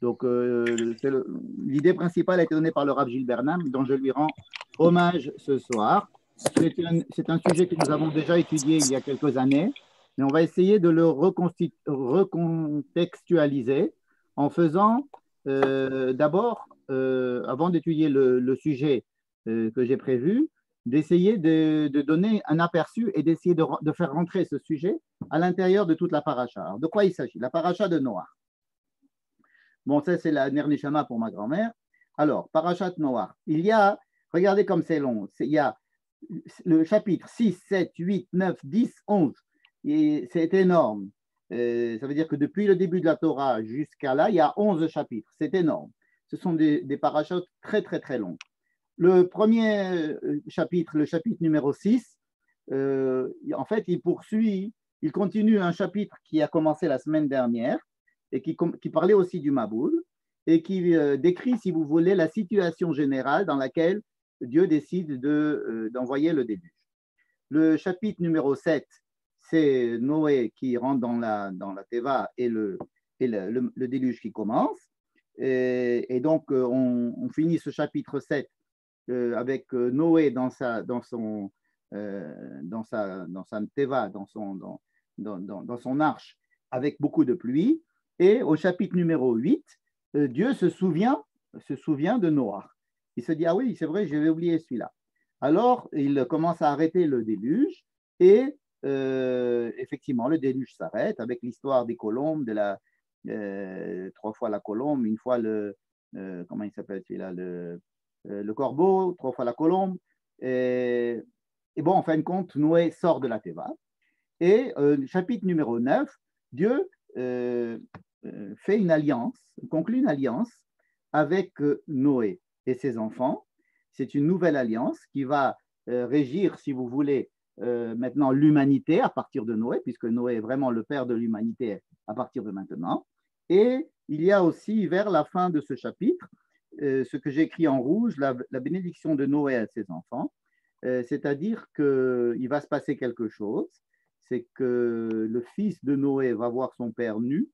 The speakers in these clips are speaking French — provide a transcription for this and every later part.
Donc, l'idée principale a été donnée par le Rav Gilles Bernam, dont je lui rends hommage ce soir. C'est un sujet que nous avons déjà étudié il y a quelques années, mais on va essayer de le recontextualiser en faisant d'abord, avant d'étudier le sujet que j'ai prévu, d'essayer de donner un aperçu et d'essayer de faire rentrer ce sujet à l'intérieur de toute la paracha. Alors, de quoi il s'agit? La paracha de Noah. Bon, ça, c'est la Ner Neshama pour ma grand-mère. Alors, Parashat Noah. Il y a, regardez comme c'est long, il y a le chapitre 6, 7, 8, 9, 10, 11. Et c'est énorme. Ça veut dire que depuis le début de la Torah jusqu'à là, il y a 11 chapitres. C'est énorme. Ce sont des parachutes très, très, très longs. Le premier chapitre, le chapitre numéro 6, en fait, il continue un chapitre qui a commencé la semaine dernière et qui parlait aussi du Maboul et qui décrit, si vous voulez, la situation générale dans laquelle Dieu décide d'envoyer le déluge. Le chapitre numéro 7, c'est Noé qui rentre dans la Teva et le déluge qui commence. Et donc, on finit ce chapitre 7 avec Noé dans sa Teva, dans son arche, avec beaucoup de pluie. Et au chapitre numéro 8, Dieu se souvient de Noah. Il se dit, ah oui, c'est vrai, j'avais oublié celui-là. Alors, il commence à arrêter le déluge et effectivement, le déluge s'arrête avec l'histoire des colombes, trois fois la colombe, une fois comment il s'appelle celui-là, le corbeau, trois fois la colombe. Et bon, en fin de compte, Noé sort de la Teva. Et chapitre numéro 9, Dieu fait une alliance, conclut une alliance avec Noé et ses enfants. C'est une nouvelle alliance qui va régir, si vous voulez, maintenant l'humanité à partir de Noé, puisque Noé est vraiment le père de l'humanité à partir de maintenant. Et il y a aussi, vers la fin de ce chapitre, ce que j'ai écrit en rouge, la bénédiction de Noé à ses enfants, c'est-à-dire qu'il va se passer quelque chose, c'est que le fils de Noé va voir son père nu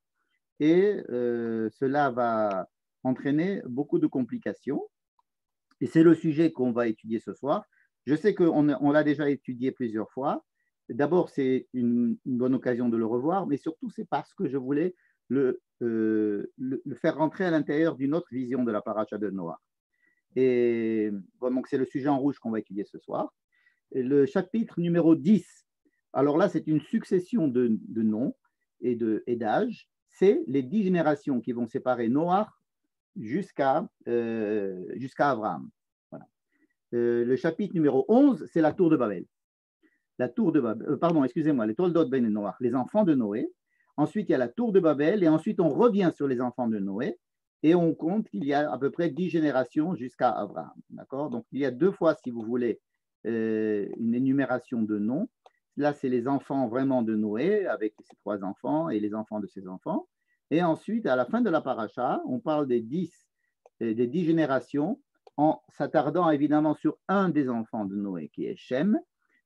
et cela va entraîner beaucoup de complications. Et c'est le sujet qu'on va étudier ce soir. Je sais qu'on l'a déjà étudié plusieurs fois. D'abord, c'est une bonne occasion de le revoir, mais surtout, c'est parce que je voulais le faire rentrer à l'intérieur d'une autre vision de la paracha de Noah. Et bon, donc, c'est le sujet en rouge qu'on va étudier ce soir. Et le chapitre numéro 10, alors là, c'est une succession de noms et d'âges. C'est les 10 générations qui vont séparer Noah jusqu'à Abraham. Voilà. Le chapitre numéro 11, c'est la tour de Babel. La tour de Babel, pardon, excusez-moi, les Toldot Ben Noach, les enfants de Noé. Ensuite, il y a la tour de Babel, et ensuite, on revient sur les enfants de Noé, et on compte qu'il y a à peu près 10 générations jusqu'à Abraham. D'accord? Donc, il y a deux fois, si vous voulez, une énumération de noms. Là, c'est les enfants vraiment de Noé, avec ses 3 enfants et les enfants de ses enfants. Et ensuite, à la fin de la paracha, on parle des 10 générations, en s'attardant évidemment sur un des enfants de Noé, qui est Shem.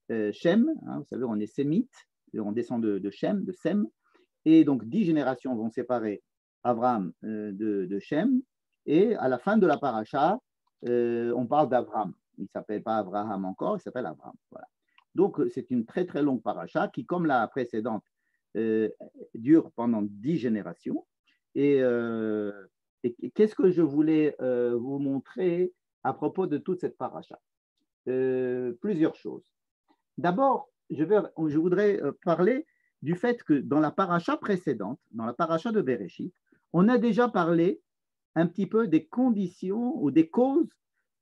Shem, hein, vous savez, on est sémite, on descend de Shem, de Sem. Et donc, 10 générations vont séparer Abraham de Shem. Et à la fin de la paracha, on parle d'Abraham. Il ne s'appelle pas Abraham encore, il s'appelle Abraham. Voilà. Donc, c'est une très, très longue paracha qui, comme la précédente, dure pendant 10 générations. Et qu'est-ce que je voulais vous montrer à propos de toute cette paracha? Plusieurs choses. D'abord, je voudrais parler du fait que dans la paracha précédente, dans la paracha de Bereshit, on a déjà parlé un petit peu des conditions ou des causes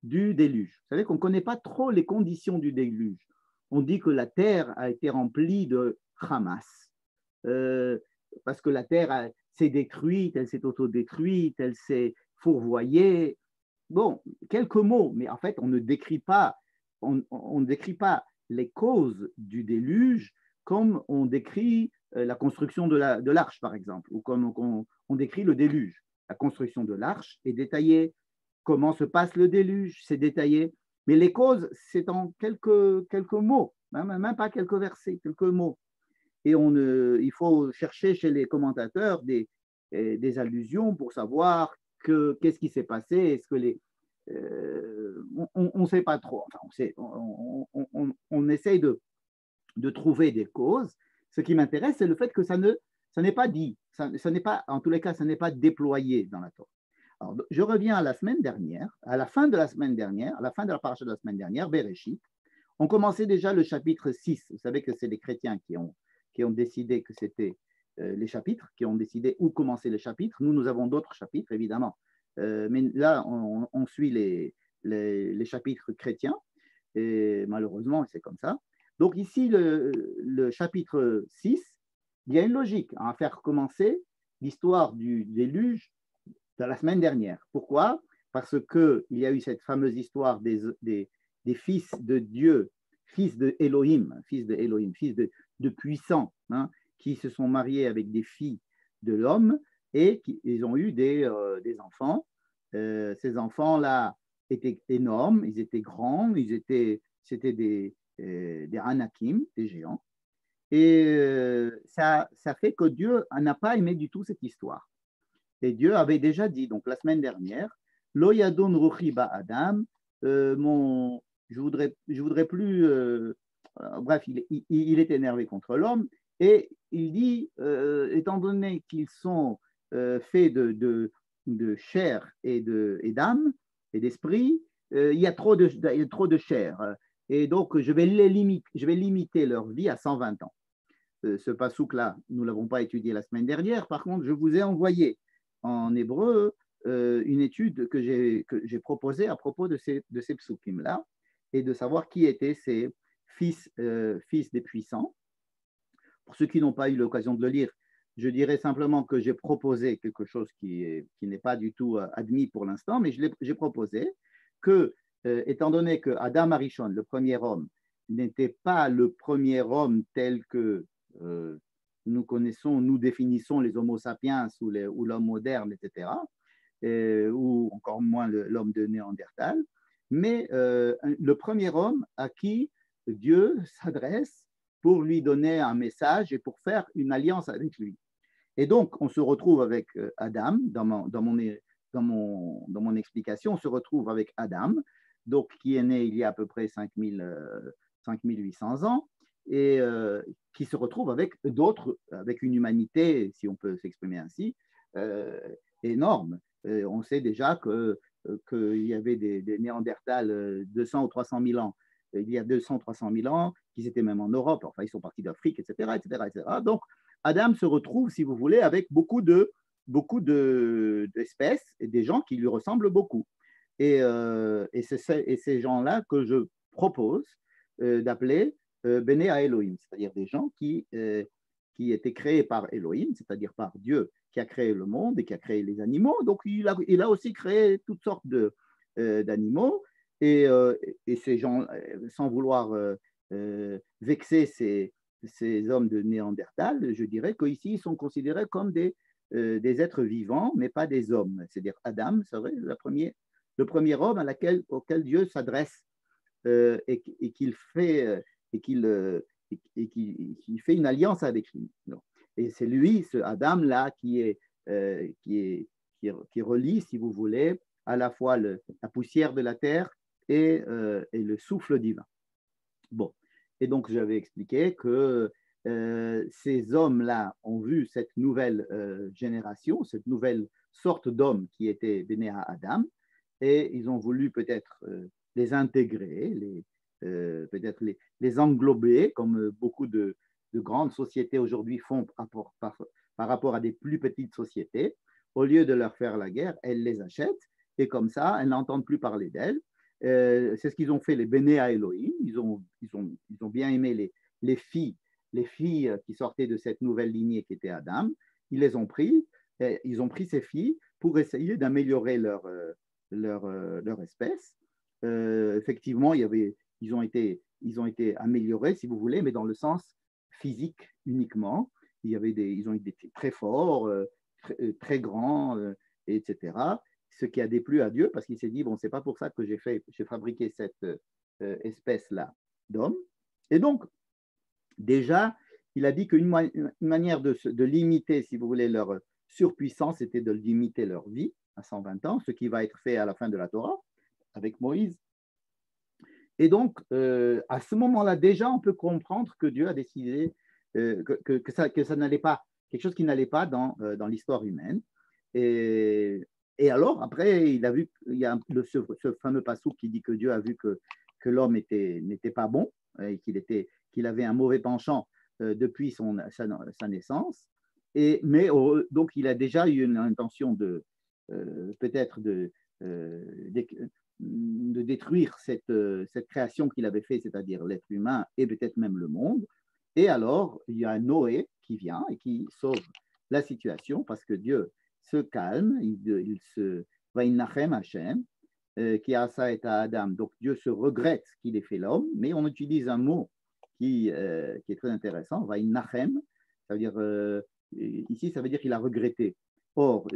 du déluge. Vous savez qu'on ne connaît pas trop les conditions du déluge. On dit que la terre a été remplie de Hamas, parce que la terre s'est détruite, elle s'est autodétruite, elle s'est fourvoyée. Bon, quelques mots, mais en fait, on ne décrit pas les causes du déluge comme on décrit la construction de l'arche, par exemple, ou comme on décrit le déluge. La construction de l'arche est détaillée, comment se passe le déluge, c'est détaillé, mais les causes, c'est en quelques mots, même pas quelques versets, quelques mots. Et il faut chercher chez les commentateurs des des allusions pour savoir qu'est-ce qui s'est passé. Est-ce que on ne sait pas trop. Enfin, on essaye de trouver des causes. Ce qui m'intéresse, c'est le fait que ça n'est pas dit, ça n'est pas, en tous les cas, ça n'est pas déployé dans la Torah. Alors, je reviens à la semaine dernière, à la fin de la semaine dernière, à la fin de la paracha de la semaine dernière, Bereshit. On commençait déjà le chapitre 6. Vous savez que c'est les chrétiens qui ont décidé que c'était les chapitres, qui ont décidé où commencer les chapitres. Nous avons d'autres chapitres, évidemment. Mais là, on suit les chapitres chrétiens. Et malheureusement, c'est comme ça. Donc ici, le chapitre 6, il y a une logique à faire commencer l'histoire du déluge de la semaine dernière. Pourquoi? Parce qu'il y a eu cette fameuse histoire des fils de Dieu, fils de Elohim, fils de puissants, hein, qui se sont mariés avec des filles de l'homme et ils ont eu des enfants. Ces enfants-là étaient énormes, ils étaient grands, c'était des anakim, des géants. Et ça fait que Dieu n'a pas aimé du tout cette histoire. Et Dieu avait déjà dit, donc la semaine dernière, Lo yadon ruchi ba Adam, je voudrais plus. Bref, il est énervé contre l'homme et il dit, étant donné qu'ils sont faits de chair et d'âme et d'esprit, il y a trop de chair. Et donc, je vais limiter leur vie à 120 ans. Ce passouk-là, nous ne l'avons pas étudié la semaine dernière. Par contre, je vous ai envoyé en hébreu une étude que j'ai proposée à propos de ces psukim-là et de savoir qui étaient ces fils des puissants. Pour ceux qui n'ont pas eu l'occasion de le lire, je dirais simplement que j'ai proposé quelque chose qui n'est pas du tout admis pour l'instant, mais j'ai proposé que, étant donné que Adam Arishon, le premier homme, n'était pas le premier homme tel que nous connaissons, nous définissons les homo sapiens ou l'homme moderne, etc., ou encore moins l'homme de Néandertal, mais le premier homme à qui Dieu s'adresse pour lui donner un message et pour faire une alliance avec lui. Et donc, on se retrouve avec Adam, dans mon explication, on se retrouve avec Adam, donc, qui est né il y a à peu près 5800 ans, et qui se retrouve avec d'autres, avec une humanité, si on peut s'exprimer ainsi, énorme. On sait déjà qu'il y avait des Néandertals 200 ou 300 000 ans, il y a 200, 300 000 ans, qu'ils étaient même en Europe, enfin ils sont partis d'Afrique, etc., etc., etc. Donc Adam se retrouve, si vous voulez, avec beaucoup d'espèces et des gens qui lui ressemblent beaucoup. Et ces gens-là que je propose d'appeler Bene à Elohim, c'est-à-dire des gens qui étaient créés par Elohim, c'est-à-dire par Dieu qui a créé le monde et qui a créé les animaux. Donc il a aussi créé toutes sortes d'animaux. Et ces gens, sans vouloir vexer ces hommes de Néandertal, je dirais qu'ici, ils sont considérés comme des êtres vivants, mais pas des hommes. C'est-à-dire Adam serait le premier homme auquel Dieu s'adresse et qu'il fait, qu'il fait une alliance avec lui. Et c'est lui, ce Adam-là, qui relie, si vous voulez, à la fois la poussière de la terre et le souffle divin. Bon, et donc j'avais expliqué que ces hommes-là ont vu cette nouvelle génération, cette nouvelle sorte d'hommes qui était Béné à Adam, et ils ont voulu peut-être les intégrer, peut-être les englober, comme beaucoup de grandes sociétés aujourd'hui font par rapport à des plus petites sociétés. Au lieu de leur faire la guerre, elles les achètent, et comme ça, elles n'entendent plus parler d'elles. C'est ce qu'ils ont fait les Béné à Elohim. Ils ont bien aimé les filles qui sortaient de cette nouvelle lignée qui était Adam. Ils les ont pris. Ils ont pris ces filles pour essayer d'améliorer leur espèce. Effectivement, ils ont été améliorés, si vous voulez, mais dans le sens physique uniquement. Ils ont été très forts, très grands, etc. Ce qui a déplu à Dieu parce qu'il s'est dit, bon, c'est pas pour ça que j'ai fabriqué cette espèce-là d'homme. Et donc, déjà, il a dit qu'une manière de limiter, si vous voulez, surpuissant, c'était de limiter leur vie à 120 ans, ce qui va être fait à la fin de la Torah avec Moïse. Et donc, à ce moment-là, déjà, on peut comprendre que Dieu a décidé que ça n'allait pas, quelque chose qui n'allait pas dans l'histoire humaine. Et alors, après, il y a ce fameux passage qui dit que Dieu a vu que l'homme n'était pas bon et qu'il avait un mauvais penchant depuis sa naissance. Donc, il a déjà eu une intention peut-être de détruire cette création qu'il avait faite, c'est-à-dire l'être humain et peut-être même le monde. Et alors, il y a Noé qui vient et qui sauve la situation parce que Dieu se calme, il se va innachem Hashem, qui a ça et à Adam. Donc Dieu se regrette qu'il ait fait l'homme, mais on utilise un mot qui est très intéressant, va innachem, ça veut dire, ici ça veut dire qu'il a regretté. Or,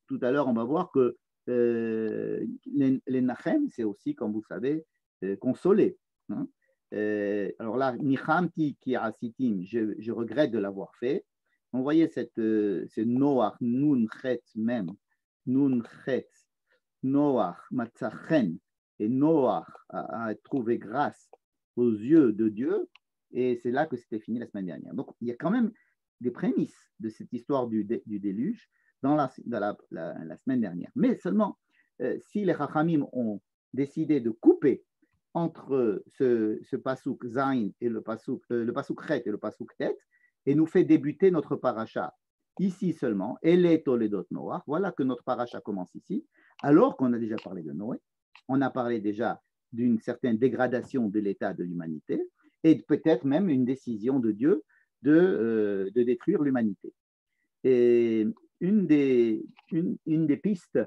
tout à l'heure on va voir que les nachem, c'est aussi, comme vous savez, consoler. Hein. Alors là, nichamti ki asitim, je regrette de l'avoir fait. On voyait ce Noach, nun chet même, nun chet, Noach, matzachen, et Noach a trouvé grâce aux yeux de Dieu, et c'est là que c'était fini la semaine dernière. Donc, il y a quand même des prémices de cette histoire du déluge dans la semaine dernière. Mais seulement, si les Chachamim ont décidé de couper entre ce pasouk Zain et le pasouk Chet et le pasouk Tet, et nous fait débuter notre paracha ici seulement, Ele Toledot Noach, voilà que notre paracha commence ici, alors qu'on a déjà parlé de Noé, on a parlé déjà d'une certaine dégradation de l'état de l'humanité, et peut-être même une décision de Dieu de détruire l'humanité. Et une des pistes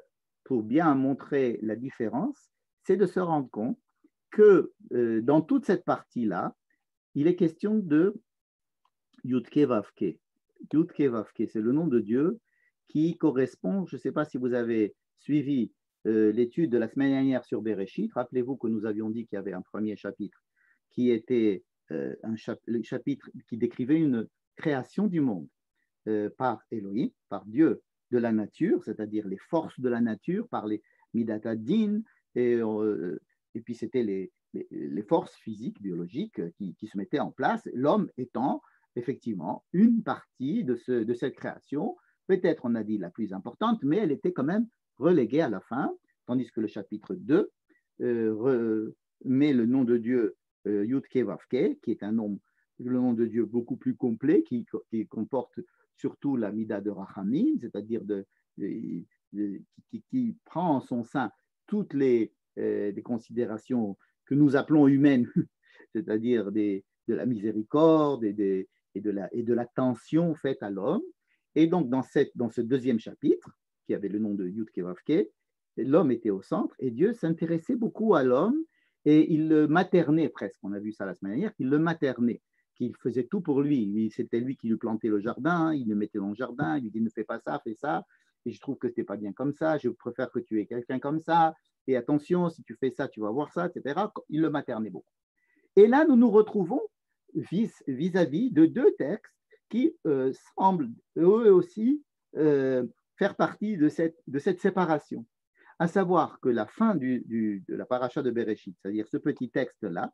pour bien montrer la différence, c'est de se rendre compte que dans toute cette partie-là, il est question de Yudke Vavke. Yudke Vavke, c'est le nom de Dieu qui correspond, je ne sais pas si vous avez suivi l'étude de la semaine dernière sur Bereshit, rappelez-vous que nous avions dit qu'il y avait un premier chapitre qui était le chapitre qui décrivait une création du monde par Elohim, par Dieu de la nature, c'est-à-dire les forces de la nature, par les Midata Din, et puis c'était les forces physiques, biologiques qui se mettaient en place, l'homme étant effectivement une partie de cette création, peut-être on a dit la plus importante, mais elle était quand même reléguée à la fin, tandis que le chapitre 2 met le nom de Dieu Yudke Vavke, qui est le nom de Dieu beaucoup plus complet, qui comporte surtout la mida de Rachamim, c'est-à-dire qui prend en son sein toutes les considérations que nous appelons humaines, c'est-à-dire de la miséricorde et de l'attention faite à l'homme. Et donc, dans ce deuxième chapitre, qui avait le nom de Yudke Vavke, l'homme était au centre et Dieu s'intéressait beaucoup à l'homme et il le maternait presque. On a vu ça la semaine dernière, qu'il le maternait, qu'il faisait tout pour lui. C'était lui qui lui plantait le jardin, il le mettait dans le jardin, il lui dit ne fais pas ça, fais ça. Et je trouve que ce n'est pas bien comme ça, je préfère que tu aies quelqu'un comme ça. Et attention, si tu fais ça, tu vas voir ça, etc. Il le maternait beaucoup. Et là, nous nous retrouvons vis-à-vis de deux textes qui semblent eux aussi faire partie de cette séparation. À savoir que la fin de la paracha de Bereshit, c'est-à-dire ce petit texte-là,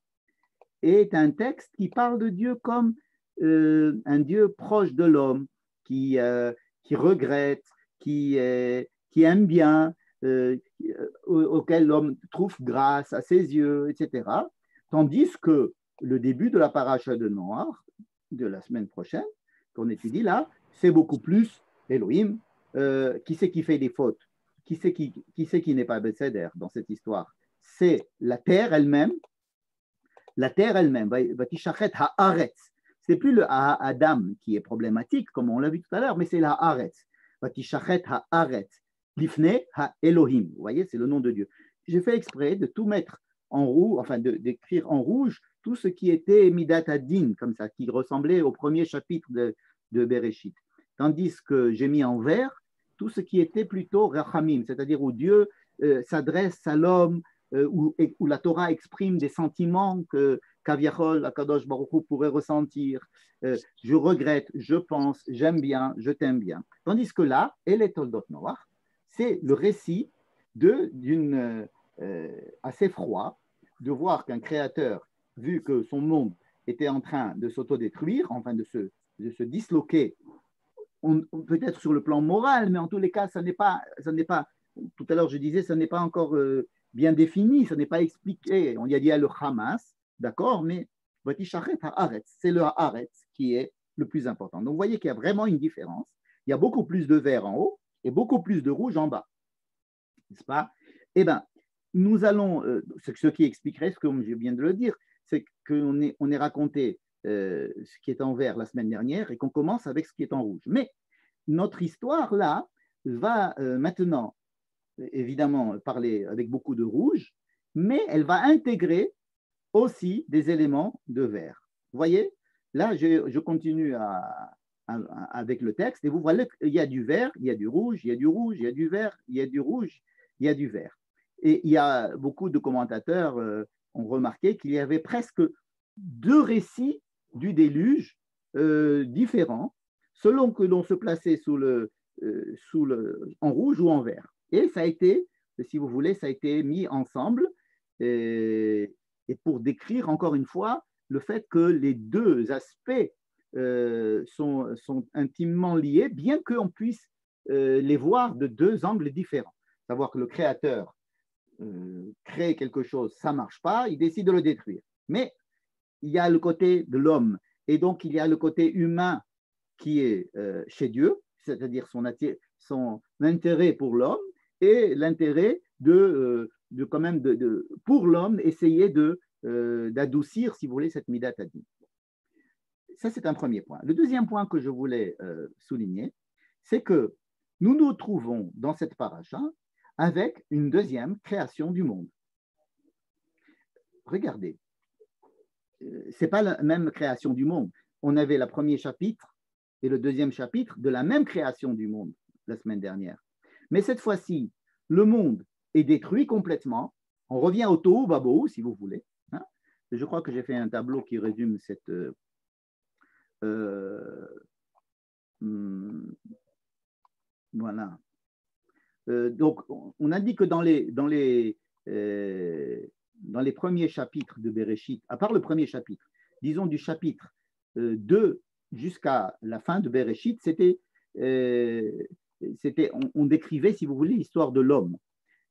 est un texte qui parle de Dieu comme un Dieu proche de l'homme, qui regrette, qui aime bien, auquel l'homme trouve grâce à ses yeux, etc. Tandis que le début de la paracha de Noach, de la semaine prochaine, qu'on étudie là, c'est beaucoup plus Elohim, qui c'est qui fait des fautes, qui c'est qui n'est pas Besséder dans cette histoire. C'est la terre elle-même, Vatishachet haaretz. C'est plus le Adam qui est problématique, comme on l'a vu tout à l'heure, mais c'est la haaretz. Vatishachet haaretz. Lifne ha-Elohim. Vous voyez, c'est le nom de Dieu. J'ai fait exprès de tout mettre en rouge, enfin d'écrire en rouge tout ce qui était Midat Adin, comme ça, qui ressemblait au premier chapitre de Bereshit. Tandis que j'ai mis en vert tout ce qui était plutôt Rachamim, c'est-à-dire où Dieu s'adresse à l'homme, où la Torah exprime des sentiments Kaviachol, Akadosh Baruch Hu pourrait ressentir, je regrette, je pense, j'aime bien, je t'aime bien. Tandis que là, El Toldot Noach, c'est le récit d'une assez froid de voir qu'un créateur, vu que son monde était en train de s'autodétruire, enfin de se disloquer, peut-être sur le plan moral, mais en tous les cas, ça n'est pas, tout à l'heure je disais, ça n'est pas encore bien défini, ça n'est pas expliqué. On y a dit le Hamas, d'accord, mais c'est le Haaretz qui est le plus important. Donc vous voyez qu'il y a vraiment une différence. Il y a beaucoup plus de vert en haut et beaucoup plus de rouge en bas, n'est-ce pas? Eh bien, nous allons, ce qui expliquerait, comme je viens de le dire, c'est qu'on est raconté ce qui est en vert la semaine dernière et qu'on commence avec ce qui est en rouge. Mais notre histoire, là, va maintenant, évidemment, parler avec beaucoup de rouge, mais elle va intégrer aussi des éléments de vert. Vous voyez, là, je continue avec le texte et vous voyez qu'il y a du vert, il y a du rouge, il y a du rouge, il y a du vert, il y a du rouge, il y a du vert. Et il y a beaucoup de commentateurs ont remarqué qu'il y avait presque deux récits du déluge différents, selon que l'on se plaçait en rouge ou en vert. Et ça a été, si vous voulez, ça a été mis ensemble et pour décrire encore une fois le fait que les deux aspects sont intimement liés, bien qu'on puisse les voir de deux angles différents. Savoir que le créateur crée quelque chose, ça ne marche pas, il décide de le détruire. Mais il y a le côté de l'homme, et donc il y a le côté humain qui est chez Dieu, c'est-à-dire son intérêt pour l'homme, et l'intérêt quand même pour l'homme, essayer d'adoucir, si vous voulez, cette Midat Hadin. Ça, c'est un premier point. Le deuxième point que je voulais souligner, c'est que nous nous trouvons dans cette paracha avec une deuxième création du monde. Regardez, ce n'est pas la même création du monde. On avait le premier chapitre et le deuxième chapitre de la même création du monde la semaine dernière. Mais cette fois-ci, le monde est détruit complètement. On revient au Tohu Vabohu, si vous voulez. Hein. Je crois que j'ai fait un tableau qui résume cette... voilà. Donc, on a dit que dans les premiers chapitres de Bereshit, à part le premier chapitre, disons du chapitre 2 jusqu'à la fin de Bereshit, on décrivait, si vous voulez, l'histoire de l'homme.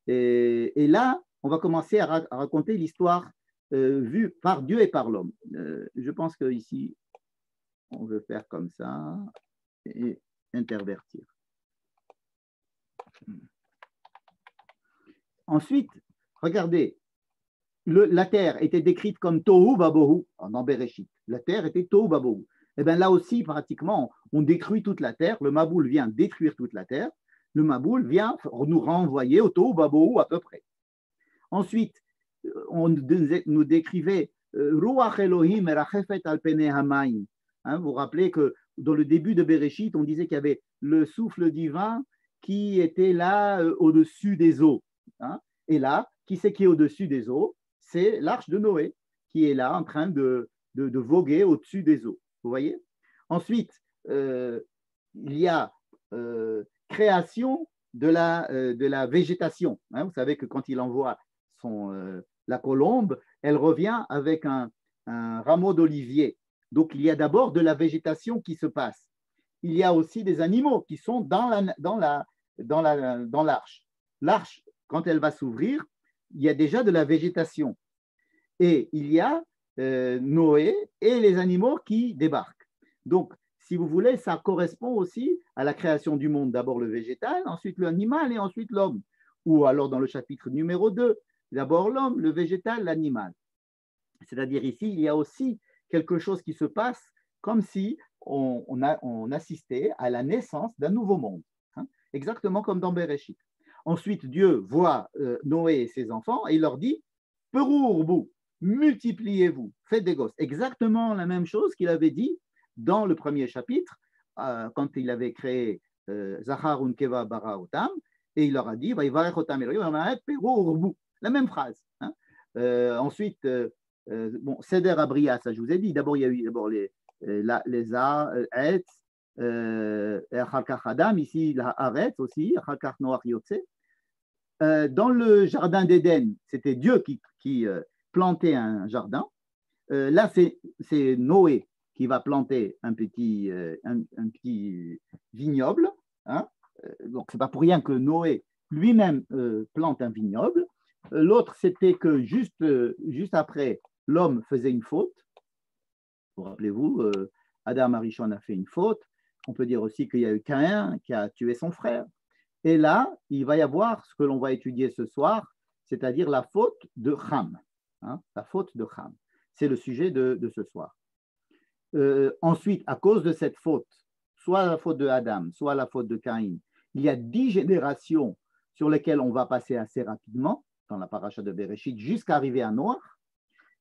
Et là, on va commencer à raconter l'histoire vue par Dieu et par l'homme. Je pense qu'ici, on veut faire comme ça et intervertir. Ensuite, regardez, la terre était décrite comme Tohu Vabohu dans Bereshit. La terre était Tohu Vabohu. Et bien là aussi, pratiquement, on détruit toute la terre. Le Maboul vient détruire toute la terre. Le Maboul vient nous renvoyer au Tohu Vabohu à peu près. Ensuite, on nous décrivait Ruach Elohim erachefet al penei hamayim. Vous vous rappelez que dans le début de Bereshit, on disait qu'il y avait le souffle divin qui était là au-dessus des eaux. Hein. Et là, qui c'est qui est au-dessus des eaux? C'est l'arche de Noé qui est là en train de voguer au-dessus des eaux. Vous voyez? Ensuite, il y a création de la végétation. Hein. Vous savez que quand il envoie la colombe, elle revient avec un rameau d'olivier. Donc, il y a d'abord de la végétation qui se passe. Il y a aussi des animaux qui sont dans l'arche. L'arche, quand elle va s'ouvrir, il y a déjà de la végétation. Et il y a Noé et les animaux qui débarquent. Donc, si vous voulez, ça correspond aussi à la création du monde. D'abord le végétal, ensuite l'animal et ensuite l'homme. Ou alors dans le chapitre numéro 2, d'abord l'homme, le végétal, l'animal. C'est-à-dire ici, il y a aussi quelque chose qui se passe comme si on assistait à la naissance d'un nouveau monde. Hein, exactement comme dans Bereshit. Ensuite, Dieu voit Noé et ses enfants et il leur dit « Perourbu, multipliez-vous, faites des gosses ». Exactement la même chose qu'il avait dit dans le premier chapitre, quand il avait créé Zachar Unkeva Bara Otam, et il leur a dit « Perourbu ». La même phrase. Hein. Ensuite, bon, Seder Abria, ça je vous ai dit. D'abord, il y a eu d'abord les Etz, Achakach Adam, ici la Haaretz aussi, Achakach Noach Yotze. Dans le jardin d'Éden, c'était Dieu qui plantait un jardin. Là, c'est Noé qui va planter un petit vignoble. Hein. Donc, ce n'est pas pour rien que Noé lui-même plante un vignoble. L'autre, c'était que juste après, l'homme faisait une faute. Vous rappelez-vous, Adam Arishon a fait une faute. On peut dire aussi qu'il y a eu Caïn qui a tué son frère. Et là, il va y avoir ce que l'on va étudier ce soir, c'est-à-dire la faute de Ham. Hein, la faute de Ham. C'est le sujet de ce soir. Ensuite, à cause de cette faute, soit la faute de Adam, soit la faute de Caïn, il y a 10 générations sur lesquelles on va passer assez rapidement, dans la paracha de Bereshit, jusqu'à arriver à Noach.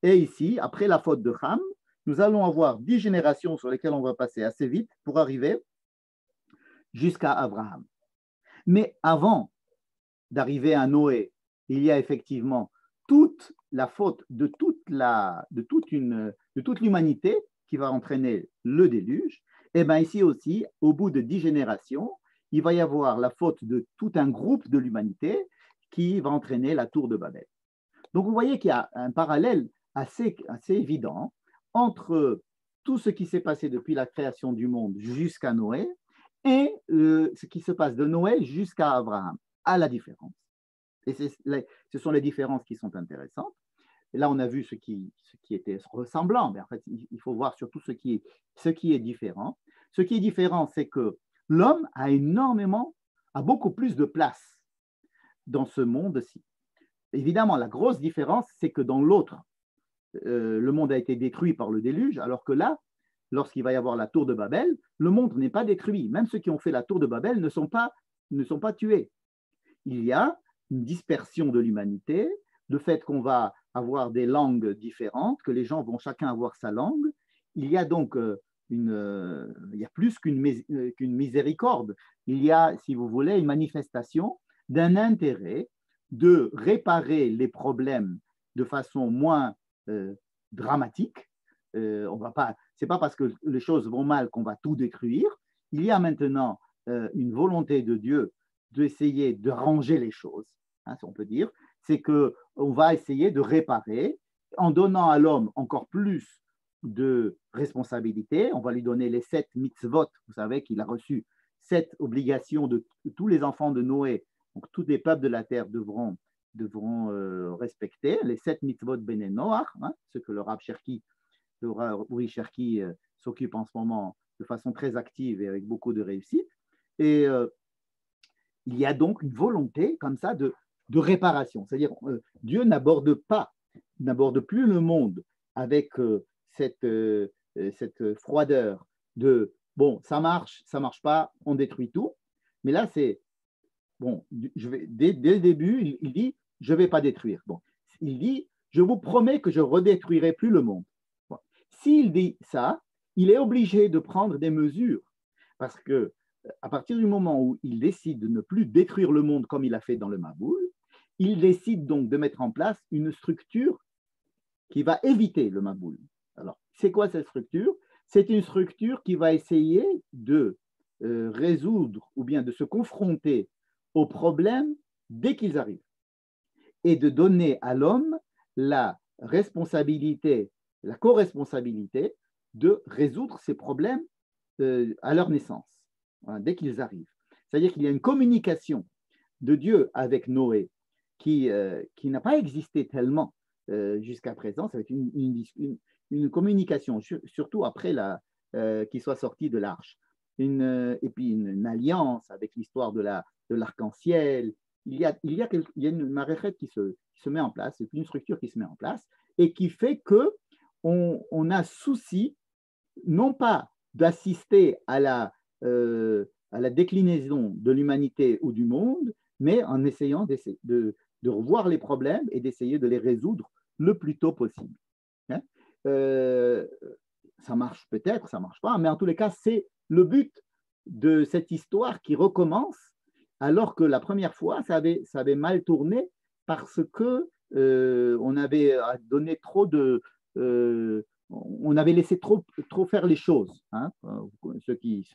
Et ici, après la faute de Ham, nous allons avoir 10 générations sur lesquelles on va passer assez vite pour arriver jusqu'à Abraham. Mais avant d'arriver à Noé, il y a effectivement toute la faute de toute l'humanité qui va entraîner le déluge. Et bien ici aussi, au bout de 10 générations, il va y avoir la faute de tout un groupe de l'humanité qui va entraîner la tour de Babel. Donc vous voyez qu'il y a un parallèle assez évident entre tout ce qui s'est passé depuis la création du monde jusqu'à Noé et ce qui se passe de Noé jusqu'à Abraham, à la différence. Et ce sont les différences qui sont intéressantes. Et là, on a vu ce qui était ressemblant, mais en fait, il faut voir surtout ce qui est différent. Ce qui est différent, c'est que l'homme a beaucoup plus de place dans ce monde-ci. Évidemment, la grosse différence, c'est que dans l'autre, le monde a été détruit par le déluge, alors que là, lorsqu'il va y avoir la tour de Babel, le monde n'est pas détruit. Même ceux qui ont fait la tour de Babel ne sont pas tués. Il y a une dispersion de l'humanité, le fait qu'on va avoir des langues différentes, que les gens vont chacun avoir sa langue. Il y a donc il y a plus qu'une miséricorde. Il y a, si vous voulez, une manifestation d'un intérêt de réparer les problèmes de façon moins dramatique. C'est pas parce que les choses vont mal qu'on va tout détruire. Il y a maintenant une volonté de Dieu d'essayer de ranger les choses, hein, si on peut dire. C'est qu'on va essayer de réparer en donnant à l'homme encore plus de responsabilités. On va lui donner les 7 mitzvot. Vous savez qu'il a reçu 7 obligations de tous les enfants de Noé. Donc, tous les peuples de la terre devront respecter les 7 mitzvot Bene Noach, hein, ce que le Rav Cherki, Uri Cherki s'occupe en ce moment de façon très active et avec beaucoup de réussite. Et il y a donc une volonté comme ça de réparation. C'est-à-dire, Dieu n'aborde plus le monde avec cette froideur de bon, ça marche pas, on détruit tout. Mais là, c'est bon, dès le début, il dit je ne vais pas détruire. Bon, il dit je vous promets que je ne redétruirai plus le monde. Bon. S'il dit ça, il est obligé de prendre des mesures parce que à partir du moment où il décide de ne plus détruire le monde comme il a fait dans le Maboul, il décide donc de mettre en place une structure qui va éviter le Maboul. Alors, c'est quoi cette structure? C'est une structure qui va essayer de résoudre ou bien de se confronter aux problèmes dès qu'ils arrivent et de donner à l'homme la responsabilité, la co-responsabilité de résoudre ces problèmes à leur naissance, hein, dès qu'ils arrivent. C'est-à-dire qu'il y a une communication de Dieu avec Noé qui n'a pas existé tellement jusqu'à présent. Ça va être une communication, surtout après qu'il soit sorti de l'arche. Et puis une alliance avec l'histoire de l'arc-en-ciel. Il y a une maréchette qui se met en place, et puis une structure qui se met en place, et qui fait qu'on a souci, non pas d'assister à la déclinaison de l'humanité ou du monde, mais en essayant de revoir les problèmes et d'essayer de les résoudre le plus tôt possible. Hein? Ça marche peut-être, ça ne marche pas, mais en tous les cas, c'est le but de cette histoire qui recommence alors que la première fois, ça avait mal tourné parce que on avait donné trop de... on avait laissé trop faire les choses. Hein. Ceux qui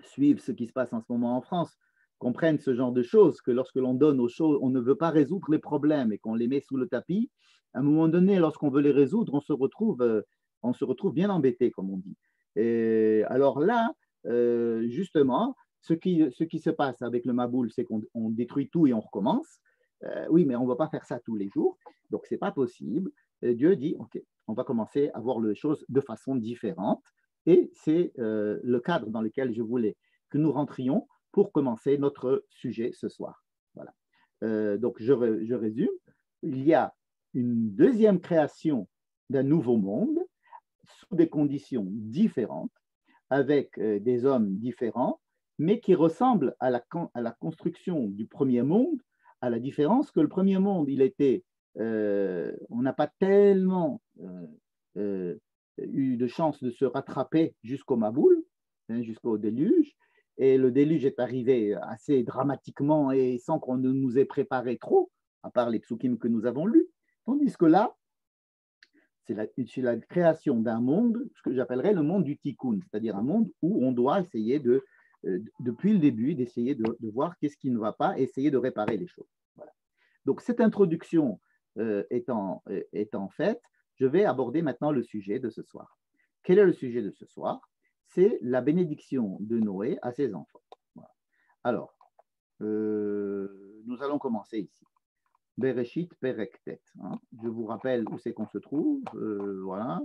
suivent ce qui se passe en ce moment en France comprennent ce genre de choses, que lorsque l'on donne aux choses, on ne veut pas résoudre les problèmes et qu'on les met sous le tapis, à un moment donné, lorsqu'on veut les résoudre, on se retrouve bien embêté, comme on dit. Et alors là, justement, ce qui se passe avec le Maboul, c'est qu'on détruit tout et on recommence. Oui, mais on ne va pas faire ça tous les jours, donc ce n'est pas possible. Et Dieu dit, OK, on va commencer à voir les choses de façon différente. Et c'est le cadre dans lequel je voulais que nous rentrions pour commencer notre sujet ce soir. Voilà. Donc, je résume. Il y a une deuxième création d'un nouveau monde sous des conditions différentes, avec des hommes différents, mais qui ressemblent à la construction du premier monde, à la différence que le premier monde, il était, on n'a pas tellement eu de chance de se rattraper jusqu'au Maboul, hein, jusqu'au déluge, et le déluge est arrivé assez dramatiquement et sans qu'on ne nous ait préparé trop, à part les psukim que nous avons lus, tandis que là, c'est la création d'un monde, ce que j'appellerais le monde du tikkun, c'est-à-dire un monde où on doit essayer depuis le début, d'essayer de voir qu'est-ce qui ne va pas, essayer de réparer les choses. Voilà. Donc cette introduction étant faite, je vais aborder maintenant le sujet de ce soir. Quel est le sujet de ce soir? C'est la bénédiction de Noé à ses enfants. Voilà. Alors, nous allons commencer ici. Bereshit Perektet. Hein. Je vous rappelle où c'est qu'on se trouve. Voilà.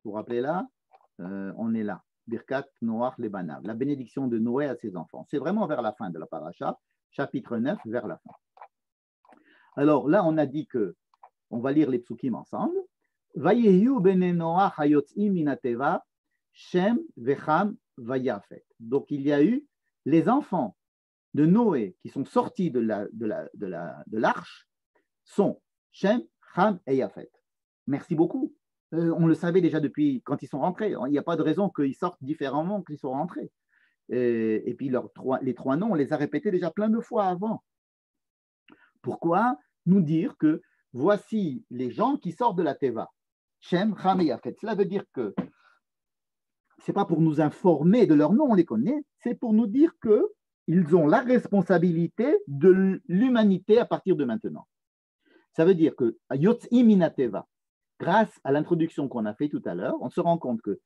Vous vous rappelez là? On est là. Birkat Noach Lebanav. La bénédiction de Noé à ses enfants. C'est vraiment vers la fin de la paracha, chapitre 9, vers la fin. Alors là, on a dit que, on va lire les psukim ensemble. Vayehu bene Noach hayotzim minateva, Shem vecham vayafet. Donc il y a eu les enfants de Noé qui sont sortis de l'arche sont Shem, Ham et Yafet. Merci beaucoup. On le savait déjà depuis quand ils sont rentrés. Il n'y a pas de raison qu'ils sortent différemment qu'ils sont rentrés. Et puis les trois noms, on les a répétés déjà plein de fois avant. Pourquoi nous dire que voici les gens qui sortent de la Teva, Shem, Ham et Yafet. Cela veut dire que ce n'est pas pour nous informer de leur nom, on les connaît, c'est pour nous dire qu'ils ont la responsabilité de l'humanité à partir de maintenant. Ça veut dire que Yotzim Minateva, grâce à l'introduction qu'on a fait tout à l'heure, on se rend compte que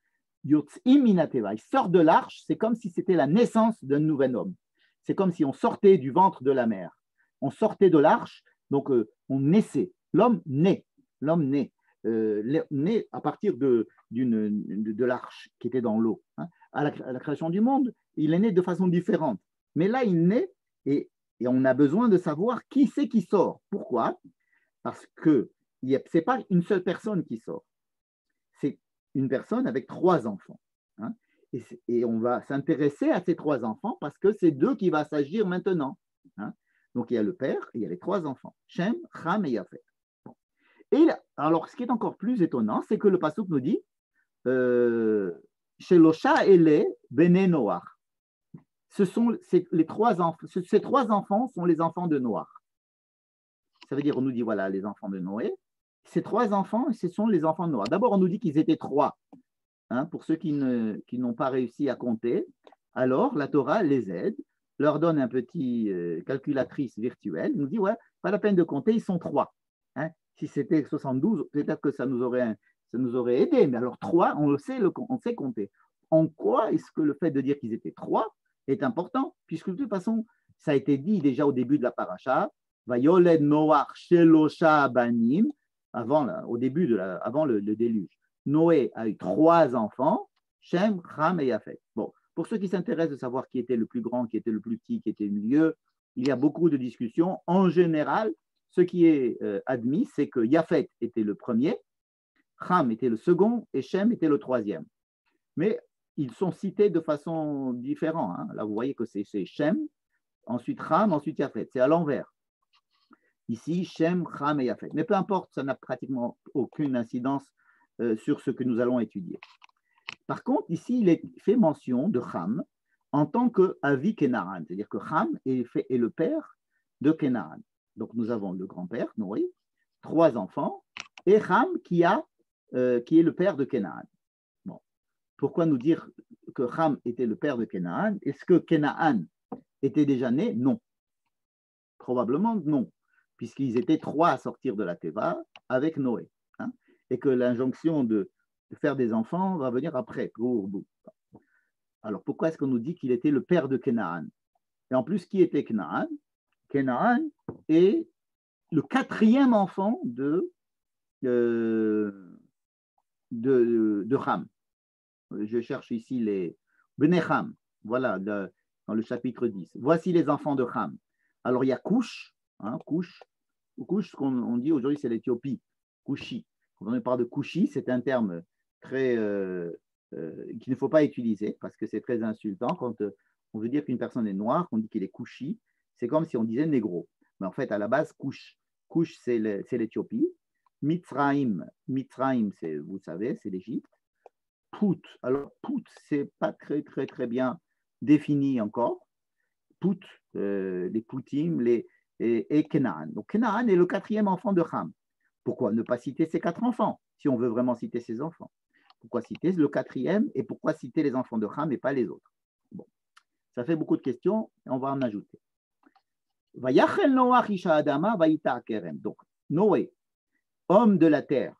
Yotzim Minateva, ils sortent de l'arche, c'est comme si c'était la naissance d'un nouvel homme. C'est comme si on sortait du ventre de la mer. On sortait de l'arche, donc on naissait. L'homme naît. L'homme naît. Naît à partir de l'arche qui était dans l'eau. Hein. À la création du monde, il est né de façon différente. Mais là, il naît et on a besoin de savoir qui c'est qui sort. Pourquoi? Parce que ce n'est pas une seule personne qui sort. C'est une personne avec trois enfants. Hein. Et on va s'intéresser à ces trois enfants parce que c'est d'eux qui va s'agir maintenant. Hein. Donc il y a le père et il y a les trois enfants. Shem, Ham et Yafet. Bon. Et alors, ce qui est encore plus étonnant, c'est que le pasuk nous dit Shelosha ele bene Noach. Ces trois enfants sont les enfants de Noach. Ça veut dire, on nous dit, voilà, les enfants de Noé. Ces trois enfants, ce sont les enfants de Noach. D'abord, on nous dit qu'ils étaient trois. Hein, pour ceux qui n'ont pas réussi à compter, alors la Torah les aide, leur donne un petit calculatrice virtuelle, nous dit, ouais, pas la peine de compter, ils sont trois. Hein. Si c'était 72, peut-être que ça nous aurait aidé, mais alors trois, on sait compter. En quoi est-ce que le fait de dire qu'ils étaient trois est important? Puisque de toute façon, ça a été dit déjà au début de la paracha, Vayoled Noach Shelosha Banim, avant le déluge. Noé a eu trois enfants, Shem, Ham et Yafet. Bon, pour ceux qui s'intéressent de savoir qui était le plus grand, qui était le plus petit, qui était le milieu, il y a beaucoup de discussions. En général, ce qui est admis, c'est que Yafet était le premier, Ham était le second et Shem était le troisième. Mais ils sont cités de façon différente. Hein. Là, vous voyez que c'est Shem, ensuite Ham, ensuite Yafet. C'est à l'envers. Ici, Shem, Ham et Yafet. Mais peu importe, ça n'a pratiquement aucune incidence sur ce que nous allons étudier. Par contre, ici, il est fait mention de Ham en tant qu'Avi Kenaran, c'est-à-dire que Ham est le père de Kenaran. Donc nous avons le grand-père, Noé, 3 enfants, et Ham qui est le père de Canaan. Bon. Pourquoi nous dire que Ham était le père de Canaan? Est-ce que Canaan était déjà né? Non. Probablement non, puisqu'ils étaient 3 à sortir de la Teva avec Noé. Hein, et que l'injonction de faire des enfants va venir après. Alors pourquoi est-ce qu'on nous dit qu'il était le père de Canaan? Et en plus, qui était Canaan? Canaan est le 4e enfant de Ham. Je cherche ici les Bnei Ham, voilà, dans le chapitre 10. Voici les enfants de Ham. Alors il y a Cush, hein, Cush, ce qu'on dit aujourd'hui, c'est l'Éthiopie, Kushi. Quand on parle de Kushi, c'est un terme très qu'il ne faut pas utiliser parce que c'est très insultant. Quand on veut dire qu'une personne est noire, qu'on dit qu'il est Kushi, c'est comme si on disait négro. Mais en fait, à la base, Kush, c'est l'Éthiopie. Mitzraïm, vous savez, c'est l'Égypte. Pout, alors Pout, c'est pas très bien défini encore. Pout, les Poutim, et Canaan. Donc Canaan est le 4e enfant de Ham. Pourquoi ne pas citer ses 4 enfants, si on veut vraiment citer ses enfants? Pourquoi citer le 4e et pourquoi citer les enfants de Ham et pas les autres? Bon, ça fait beaucoup de questions, et on va en ajouter. Donc, Noé, homme de la terre,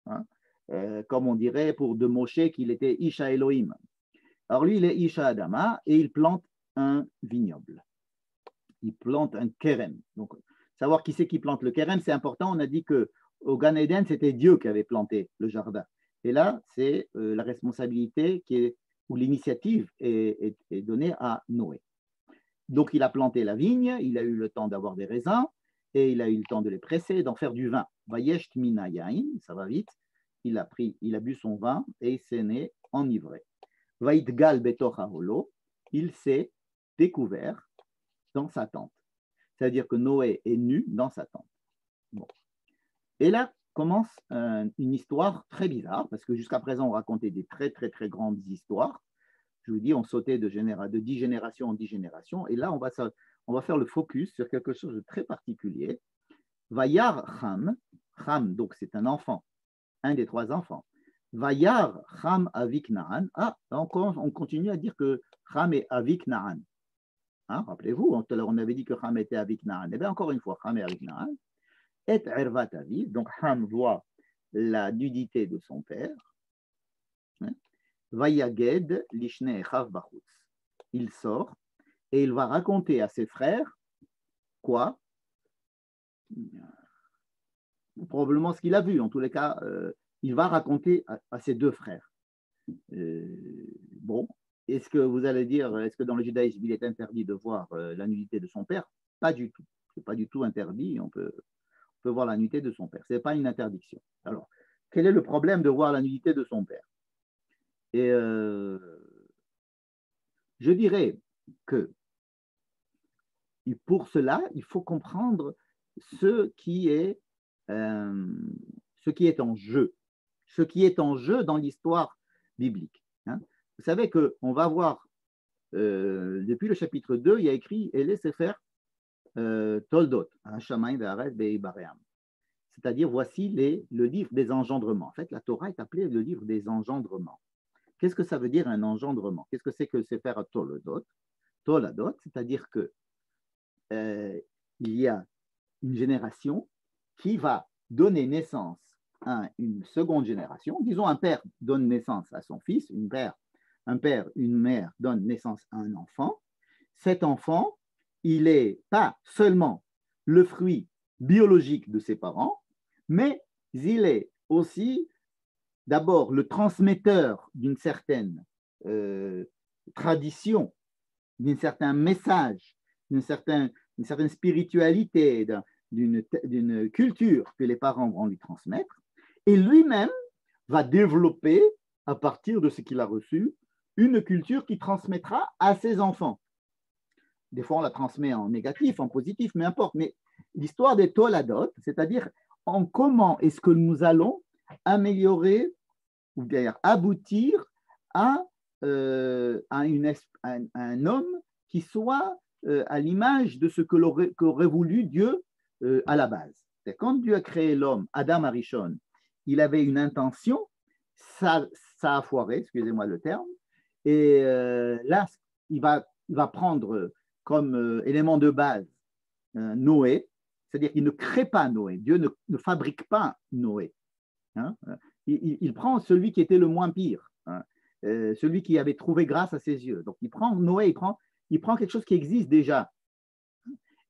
hein, comme on dirait pour de Moshe qu'il était Isha Elohim. Alors lui, il est Isha Adama et il plante un vignoble. Il plante un kérem. Donc, savoir qui c'est qui plante le kérem, c'est important. On a dit qu'au Gan Eden, c'était Dieu qui avait planté le jardin. Et là, c'est la responsabilité ou l'initiative est donnée à Noé. Donc, il a planté la vigne, il a eu le temps d'avoir des raisins, et il a eu le temps de les presser, d'en faire du vin. Vayesh mina yain, ça va vite. Il a bu son vin et il s'est né enivré. Vaitgal betor haholo, il s'est découvert dans sa tente. C'est-à-dire que Noé est nu dans sa tente. Bon. Et là commence une histoire très bizarre, parce que jusqu'à présent, on racontait des très grandes histoires. Je vous dis, on sautait de 10 générations en 10 générations. Et là, on va faire le focus sur quelque chose de très particulier. Vayar Ham, donc c'est un enfant, un des 3 enfants. Vayar Ham avik Naan. Ah, encore, on continue à dire que Ham est avik Naan. Hein, rappelez-vous, tout à l'heure on avait dit que Ham était avec Naan. Eh bien, encore une fois, Ham est avec Naan. Et Ervat Aviv, donc Ham voit la nudité de son père. Vayaged lishne echav bachutz. Il sort et il va raconter à ses frères quoi? Probablement ce qu'il a vu. En tous les cas, il va raconter à ses 2 frères. Bon. Est-ce que vous allez dire, est-ce que dans le judaïsme, il est interdit de voir la nudité de son père? Pas du tout. Ce n'est pas du tout interdit. On peut voir la nudité de son père. Ce n'est pas une interdiction. Alors, quel est le problème de voir la nudité de son père? Et je dirais que pour cela, il faut comprendre ce qui est en jeu. Ce qui est en jeu dans l'histoire biblique. Hein. Vous savez qu'on va voir, depuis le chapitre 2, il y a écrit Ele Sefer Toldot, Hashamayim ve'aretz be'ibaream. C'est-à-dire, voici le livre des engendrements. En fait, la Torah est appelée le livre des engendrements. Qu'est-ce que ça veut dire un engendrement? Qu'est-ce que c'est que Sefer Toldot? Toladot, c'est-à-dire que il y a une génération qui va donner naissance à une seconde génération. Disons, un père donne naissance à son fils, une mère donne naissance à un enfant. Cet enfant, il n'est pas seulement le fruit biologique de ses parents, mais il est aussi d'abord le transmetteur d'une certaine tradition, d'un certain message, d'une certaine spiritualité, d'une culture que les parents vont lui transmettre, et lui-même va développer, à partir de ce qu'il a reçu, une culture qui transmettra à ses enfants. Des fois, on la transmet en négatif, en positif, mais importe. Mais l'histoire des Toladot, c'est-à-dire en comment est-ce que nous allons améliorer ou d'ailleurs aboutir à un homme qui soit à l'image de ce qu'aurait voulu Dieu à la base. Quand Dieu a créé l'homme, Adam Arishon, il avait une intention, ça a foiré, excusez-moi le terme, et là, il va prendre comme élément de base Noé, c'est-à-dire qu'il ne crée pas Noé, Dieu ne fabrique pas Noé. Hein. Il prend celui qui était le moins pire, hein, celui qui avait trouvé grâce à ses yeux. Donc il prend Noé, il prend quelque chose qui existe déjà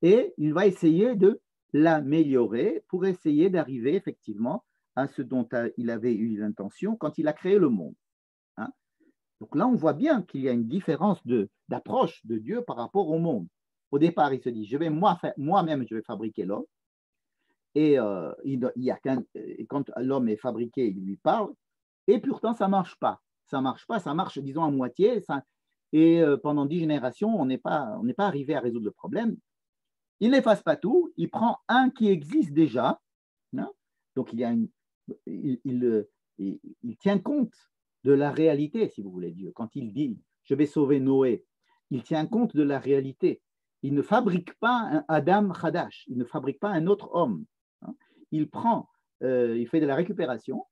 et il va essayer de l'améliorer pour essayer d'arriver effectivement à ce dont il avait eu l'intention quand il a créé le monde. Hein. Donc là, on voit bien qu'il y a une différence d'approche de Dieu par rapport au monde. Au départ, il se dit, moi-même, je vais fabriquer l'homme. Et, quand l'homme est fabriqué, il lui parle. Et pourtant, ça ne marche pas. Ça marche, disons, à moitié. Et pendant 10 générations, on n'est pas arrivé à résoudre le problème. Il n'efface pas tout. Il prend un qui existe déjà. Hein, donc, il tient compte de la réalité, si vous voulez, Dieu. Quand il dit, je vais sauver Noé, il tient compte de la réalité. Il ne fabrique pas un Adam Hadash, il ne fabrique pas un autre homme. Hein. Il fait de la récupération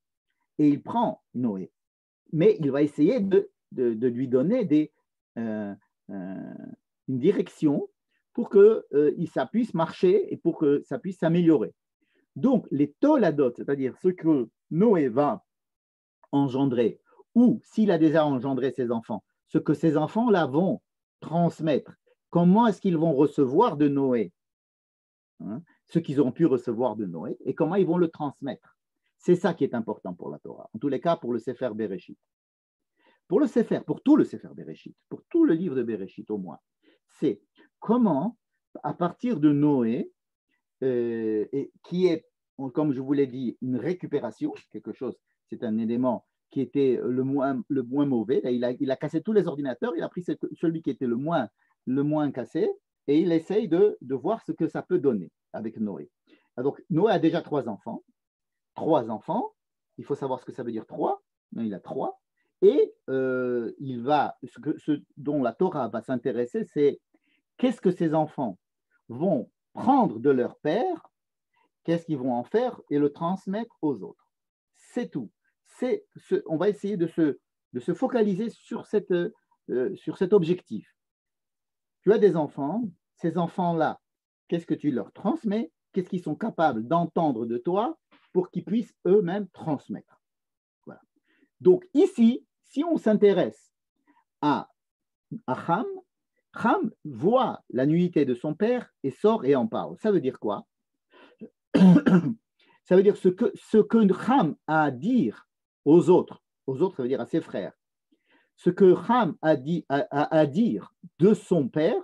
et il prend Noé. Mais il va essayer de lui donner une direction pour que ça puisse marcher et pour que ça puisse s'améliorer. Donc, les toladot, c'est-à-dire ce que Noé va engendrer, ou s'il a déjà engendré ses enfants, ce que ces enfants-là vont transmettre, comment est-ce qu'ils vont recevoir de Noé, hein, ce qu'ils ont pu recevoir de Noé, et comment ils vont le transmettre. C'est ça qui est important pour la Torah, en tous les cas pour le Sefer Bereshit. Pour tout le Sefer Bereshit, pour tout le livre de Bereshit au moins, c'est comment, à partir de Noé, qui est, comme je vous l'ai dit, une récupération, quelque chose, c'est un élément qui était le moins mauvais. Il a cassé tous les ordinateurs, il a pris celui qui était le moins cassé, et il essaye de voir ce que ça peut donner avec Noé. Donc, Noé a déjà 3 enfants. 3 enfants, il faut savoir ce que ça veut dire 3. Il a 3. Et ce dont la Torah va s'intéresser, c'est qu'est-ce que ces enfants vont prendre de leur père, qu'est-ce qu'ils vont en faire et le transmettre aux autres. C'est tout. On va essayer de se focaliser sur cet objectif. Tu as des enfants, ces enfants-là, qu'est-ce que tu leur transmets? Qu'est-ce qu'ils sont capables d'entendre de toi pour qu'ils puissent eux-mêmes transmettre? Voilà. Donc ici, si on s'intéresse à Ham, Ham voit la nullité de son père et sort et en parle. Ça veut dire quoi? Ça veut dire ce que Ham a à dire aux autres, ça veut dire à ses frères, ce que Ham a à dire de son père,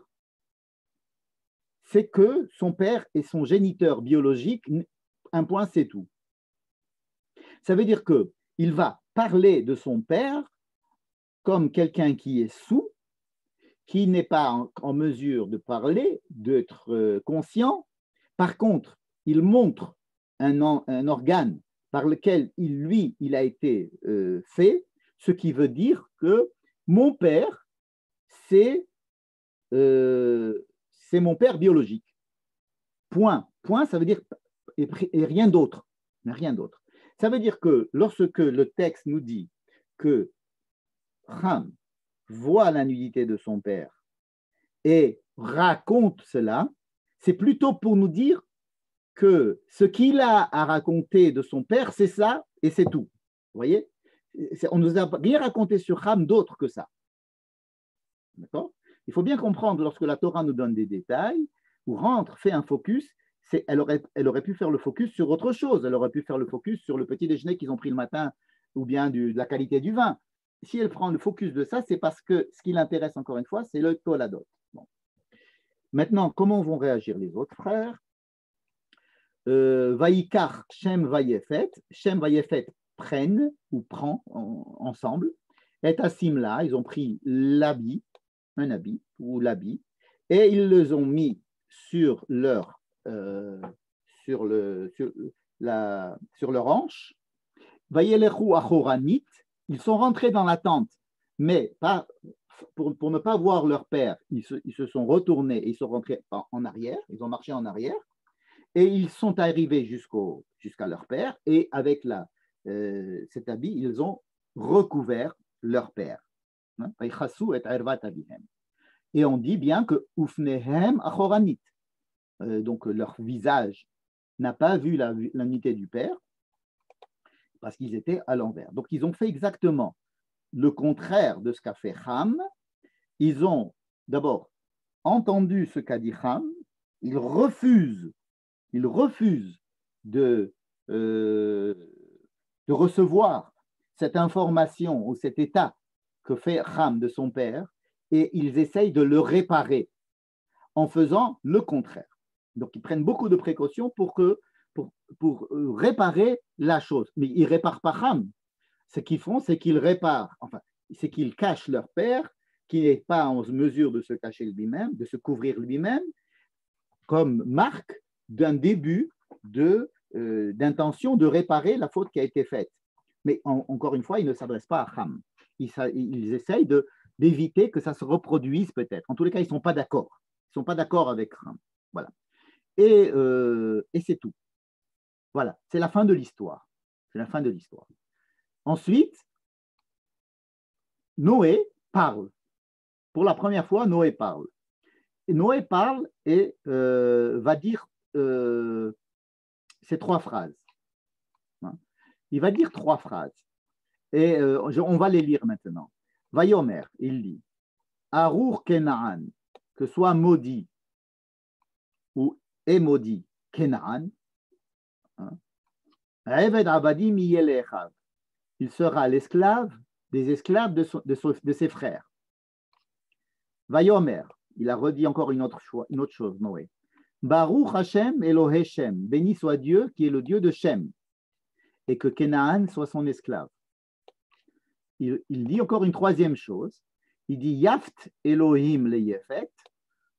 c'est que son père est son géniteur biologique, un point c'est tout. Ça veut dire qu'il va parler de son père comme quelqu'un qui est sourd, qui n'est pas en mesure de parler, d'être conscient. Par contre, il montre un organe par lequel il a été fait, ce qui veut dire que mon père, c'est mon père biologique. Point. Point, ça veut dire et rien d'autre. Rien d'autre. Ça veut dire que lorsque le texte nous dit que Ham voit la nudité de son père et raconte cela, c'est plutôt pour nous dire que ce qu'il a à raconter de son père, c'est ça et c'est tout. Vous voyez? On ne nous a rien raconté sur Ham d'autre que ça. D'accord? Il faut bien comprendre, lorsque la Torah nous donne des détails, ou fait un focus, elle aurait pu faire le focus sur autre chose. Elle aurait pu faire le focus sur le petit déjeuner qu'ils ont pris le matin ou bien de la qualité du vin. Si elle prend le focus de ça, c'est parce que ce qui l'intéresse, encore une fois, c'est le toladot. Bon. Maintenant, comment vont réagir les autres frères? Vaïkar, Shem, Vayefet. Shem, Vayefet prennent ou prend ensemble. Et Asimla, ils ont pris un habit ou l'habit, et ils les ont mis sur leur hanche. Vayelechu achoranit, ils sont rentrés dans la tente, mais pas pour ne pas voir leur père, ils se sont retournés et ils sont rentrés en arrière, ils ont marché en arrière, et ils sont arrivés jusqu'à leur père, et avec cet habit, ils ont recouvert leur père. Et on dit bien que Ufnehem achoranit, donc leur visage n'a pas vu la nudité du père, parce qu'ils étaient à l'envers. Donc ils ont fait exactement le contraire de ce qu'a fait Ham. Ils ont d'abord entendu ce qu'a dit Ham, ils refusent de recevoir cette information ou cet état que fait Ham de son père, et ils essayent de le réparer en faisant le contraire. Donc ils prennent beaucoup de précautions pour réparer la chose. Mais ils ne réparent pas Ham. Ce qu'ils font, c'est qu'ils réparent, enfin, c'est qu'ils cachent leur père, qui n'est pas en mesure de se cacher lui-même, de se couvrir lui-même, comme marque d'un début d'intention de réparer la faute qui a été faite. Mais encore une fois, ils ne s'adressent pas à Ham. Ils essayent d'éviter que ça se reproduise peut-être. En tous les cas, ils ne sont pas d'accord. Ils ne sont pas d'accord avec Ham. Voilà. Et c'est tout. Voilà, c'est la fin de l'histoire. C'est la fin de l'histoire. Ensuite, Noé parle. Pour la première fois, Noé parle. Et Noé parle et va dire ces 3 phrases. Il va dire 3 phrases. Et on va les lire maintenant. Vayomer, il dit, Arour Kenaan, que soit maudit ou est maudit Kenaan, Eved Abadi Miyelechav, il sera l'esclave des esclaves de ses frères. Vayomer, il a redit encore une autre chose, Noé. Baruch Hashem Elohe Shem, béni soit Dieu qui est le Dieu de Shem, et que Kenaan soit son esclave. Il dit encore une troisième chose. Il dit Yaft Elohim le Yefet,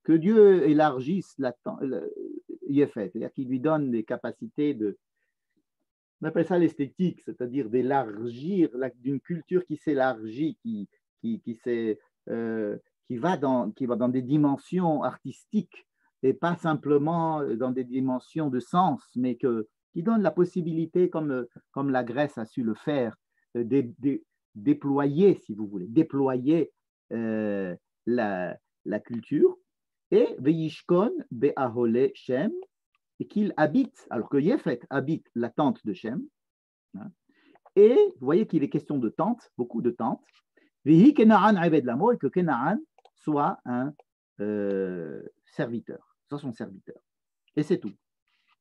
que Dieu élargisse Yefet, c'est-à-dire qu'il lui donne des capacités on appelle ça l'esthétique, c'est-à-dire d'élargir, d'une culture qui s'élargit, qui va dans des dimensions artistiques et pas simplement dans des dimensions de sens, mais qui donne la possibilité, comme la Grèce a su le faire, déployer, si vous voulez, déployer la culture, et Veishkon Be'ahole Shem, et qu'il habite, alors que Yefet habite la tente de Shem, et vous voyez qu'il est question de tente, beaucoup de tentes, Vehi Kenaan Aved Lamo, et que Kenaan soit un serviteur, soit son serviteur. Et c'est tout.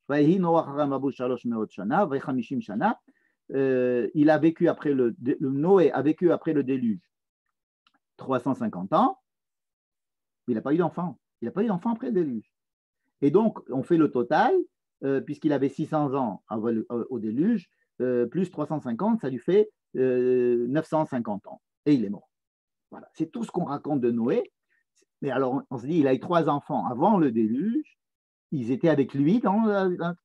Il a vécu après Noé a vécu après le déluge 350 ans, mais il n'a pas eu d'enfant. Il n'a pas eu d'enfant après le déluge. Et donc, on fait le total, puisqu'il avait 600 ans au déluge, plus 350, ça lui fait 950 ans. Et il est mort. Voilà. C'est tout ce qu'on raconte de Noé. Mais alors, on se dit, il a eu 3 enfants avant le déluge. Ils étaient avec lui,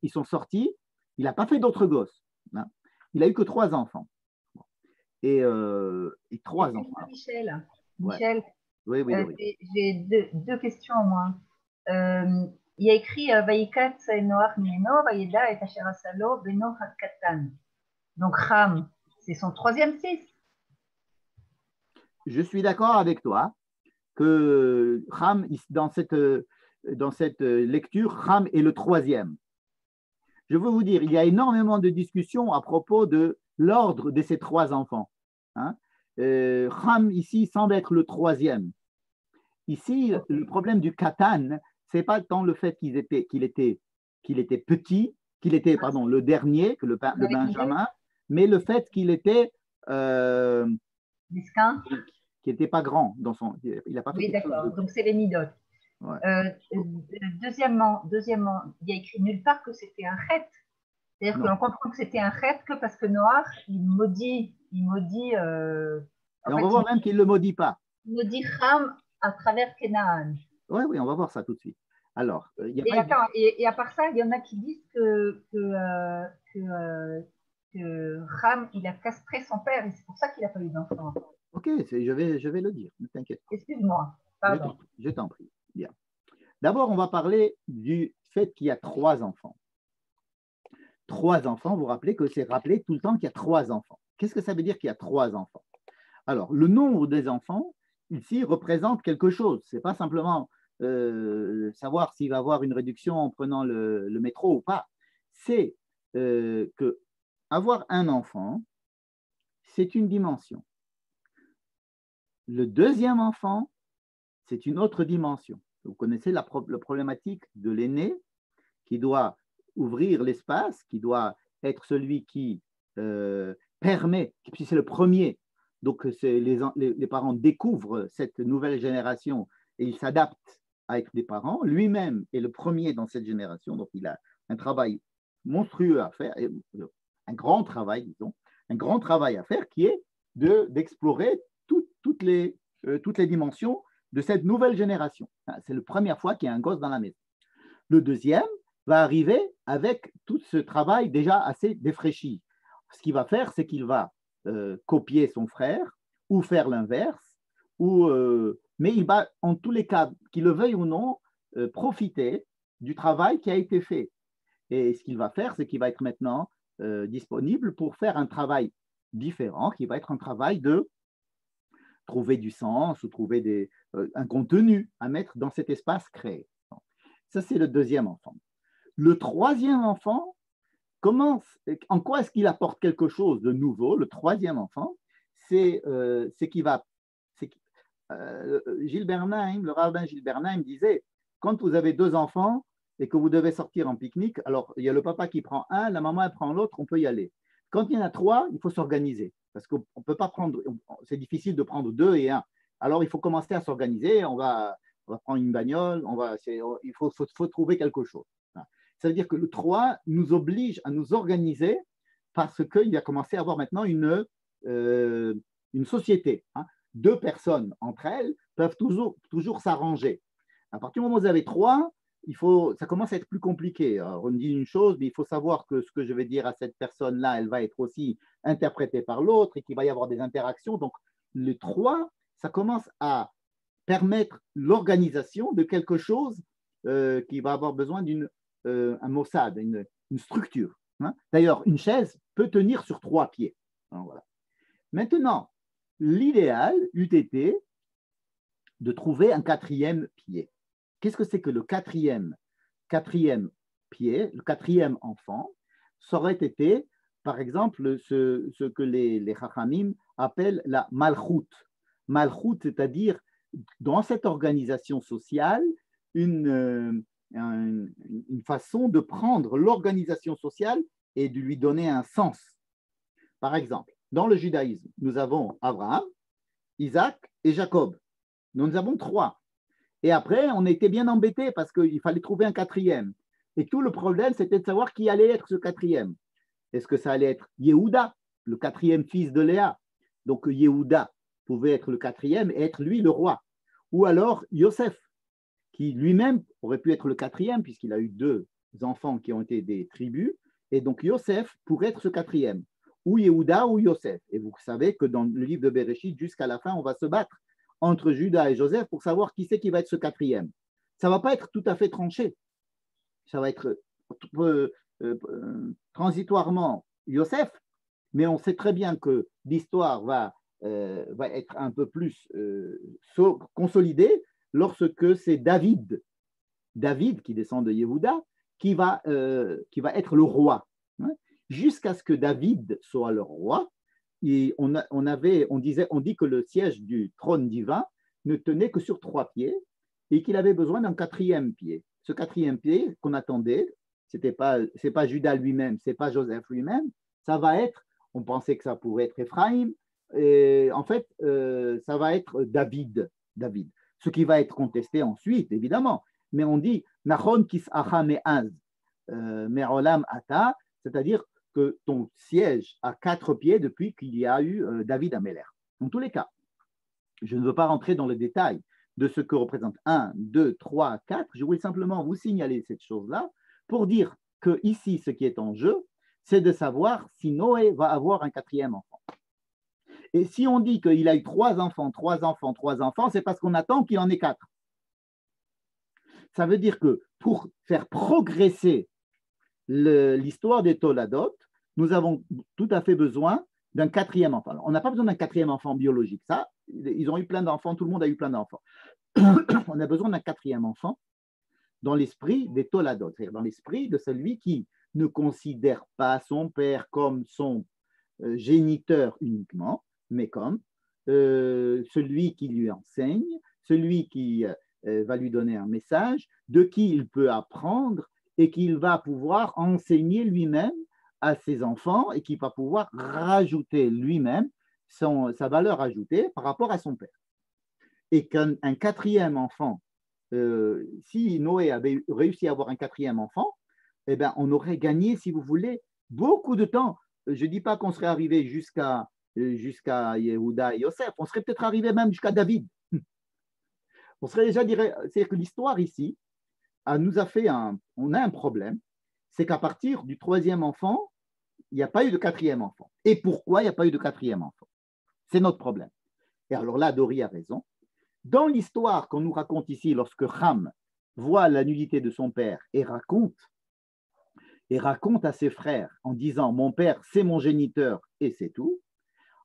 ils sont sortis. Il n'a pas fait d'autres gosses. Hein. Il n'a eu que 3 enfants. Et 3 enfants. Michel, ouais. Oui, j'ai deux questions au moins. Il y a écrit Vayikat Noach Mino, Vayeda et Asher Asalo, Beno Hakatan. Donc Ham, c'est son 3e fils. Je suis d'accord avec toi que Ham, dans cette lecture, Ham est le 3e. Je veux vous dire, il y a énormément de discussions à propos de l'ordre de ces 3 enfants. Hein. Ham, ici, semble être le 3e. Ici, le problème du Katan, ce n'est pas tant le fait qu'il était petit, qu'il était, pardon, le dernier, que le Benjamin, mais le fait qu'il était qui n'était pas grand dans son. Il a pas fait. Oui, d'accord. Donc c'est les midotes. Ouais. Deuxièmement, il y a écrit nulle part que c'était un chet. C'est-à-dire que l'on comprend que c'était un chet que parce que Noach, il maudit. Et on va voir même qu'il ne le maudit pas. Il maudit Ham à travers Kenaan. Oui, on va voir ça tout de suite. Alors, et à part ça, il y en a qui disent que Ham, il a castré son père et c'est pour ça qu'il n'a pas eu d'enfant. Ok, je vais le dire, ne t'inquiète pas. Excuse-moi, pardon. Je t'en prie. Bien. D'abord, on va parler du fait qu'il y a 3 enfants. 3 enfants, vous vous rappelez que c'est rappelé tout le temps qu'il y a 3 enfants. Qu'est-ce que ça veut dire qu'il y a 3 enfants? Alors, le nombre des enfants, ici, représente quelque chose. Ce n'est pas simplement savoir s'il va y avoir une réduction en prenant le métro ou pas. C'est que avoir un enfant, c'est une dimension. Le deuxième enfant, c'est une autre dimension. Vous connaissez la problématique de l'aîné qui doit ouvrir l'espace, qui doit être celui qui permet, puis c'est le premier, donc les parents découvrent cette nouvelle génération et ils s'adaptent à être des parents. Lui-même est le premier dans cette génération, donc il a un travail monstrueux à faire, un grand travail, disons, un grand travail à faire qui est d'explorer toutes les dimensions de cette nouvelle génération. C'est la première fois qu'il y a un gosse dans la maison. Le deuxième va arriver avec tout ce travail déjà assez défraîchi. Ce qu'il va faire, c'est qu'il va copier son frère ou faire l'inverse, mais il va, en tous les cas, qu'il le veuille ou non, profiter du travail qui a été fait. Et ce qu'il va faire, c'est qu'il va être maintenant disponible pour faire un travail différent, qui va être un travail de trouver du sens ou trouver un contenu à mettre dans cet espace créé. Ça, c'est le deuxième enfant. Le troisième enfant, en quoi est-ce qu'il apporte quelque chose de nouveau? Le troisième enfant, c'est qu'il va. Gilles Bernheim, le rabbin Gilles Bernheim disait, quand vous avez 2 enfants et que vous devez sortir en pique-nique, alors il y a le papa qui prend un, la maman elle prend l'autre, on peut y aller. Quand il y en a 3, il faut s'organiser parce qu'on ne peut pas prendre, c'est difficile de prendre 2 et 1. Alors il faut commencer à s'organiser, on va prendre une bagnole, il faut trouver quelque chose. Ça veut dire que le 3 nous oblige à nous organiser parce qu'il va commencer à avoir maintenant une société. 2 personnes entre elles peuvent toujours s'arranger. À partir du moment où vous avez 3, ça commence à être plus compliqué. Alors, on me dit une chose, mais il faut savoir que ce que je vais dire à cette personne-là, elle va être aussi interprétée par l'autre et qu'il va y avoir des interactions. Donc, le 3, ça commence à permettre l'organisation de quelque chose qui va avoir besoin un Mossad, une structure. D'ailleurs, une chaise peut tenir sur 3 pieds. Alors, voilà. Maintenant, l'idéal eût été de trouver un 4e pied. Qu'est-ce que c'est que le 4e pied, le 4e enfant? Ça aurait été, par exemple, ce que les Chachamim appellent la malchoute. Malchoute, c'est-à-dire, dans cette organisation sociale, une façon de prendre l'organisation sociale et de lui donner un sens. Par exemple, dans le judaïsme, nous avons Abraham, Isaac et Jacob. Nous avons 3. Et après, on était bien embêtés parce qu'il fallait trouver un 4e. Et tout le problème, c'était de savoir qui allait être ce 4e. Est-ce que ça allait être Yehuda, le 4e fils de Léa? Donc Yehuda pouvait être le 4e et être lui le roi. Ou alors Yosef, qui lui-même aurait pu être le 4e puisqu'il a eu 2 enfants qui ont été des tribus. Et donc Yosef pourrait être ce 4e. Ou Yehuda ou Yosef. Et vous savez que dans le livre de Bereshit, jusqu'à la fin, on va se battre entre Judas et Joseph pour savoir qui c'est qui va être ce 4e. Ça ne va pas être tout à fait tranché. Ça va être transitoirement Yosef, mais on sait très bien que l'histoire va être un peu plus consolidée lorsque c'est David qui descend de Yehuda, qui va être le roi. Jusqu'à ce que David soit le roi, et on dit que le siège du trône divin ne tenait que sur 3 pieds et qu'il avait besoin d'un 4e pied. Ce 4e pied qu'on attendait, c'est pas Judas lui-même, c'est pas Joseph lui-même, ça va être, on pensait que ça pourrait être Éphraïm, et en fait, ça va être David. Ce qui va être contesté ensuite, évidemment. Mais on dit Nachon kis'acha me'az me'olam ata, c'est-à-dire que ton siège a 4 pieds depuis qu'il y a eu David Améler. En tous les cas, je ne veux pas rentrer dans le détail de ce que représente 1, 2, 3, 4. Je voulais simplement vous signaler cette chose-là pour dire que ici, ce qui est en jeu, c'est de savoir si Noé va avoir un 4e enfant. Et si on dit qu'il a eu 3 enfants, c'est parce qu'on attend qu'il en ait 4. Ça veut dire que pour faire progresser l'histoire des Toladot, nous avons tout à fait besoin d'un 4e enfant. Alors, on n'a pas besoin d'un 4e enfant biologique. Ça, ils ont eu plein d'enfants, tout le monde a eu plein d'enfants. On a besoin d'un 4e enfant dans l'esprit des Toladot, c'est-à-dire dans l'esprit de celui qui ne considère pas son père comme son géniteur uniquement, mais comme celui qui lui enseigne, celui qui va lui donner un message, de qui il peut apprendre et qu'il va pouvoir enseigner lui-même à ses enfants et qui va pouvoir rajouter lui-même sa valeur ajoutée par rapport à son père. Et qu'un 4e enfant, si Noé avait réussi à avoir un 4e enfant, eh bien, on aurait gagné, si vous voulez, beaucoup de temps. Je ne dis pas qu'on serait arrivé jusqu'à Yehuda et Yosef, on serait peut-être arrivé même jusqu'à David. On serait déjà c'est-à-dire que l'histoire ici nous a fait on a un problème, c'est qu'à partir du 3e enfant, il n'y a pas eu de 4e enfant. Et pourquoi il n'y a pas eu de 4e enfant? C'est notre problème. Et alors là, Dori a raison. Dans l'histoire qu'on nous raconte ici, lorsque Ham voit la nudité de son père et raconte à ses frères en disant « Mon père, c'est mon géniteur et c'est tout »,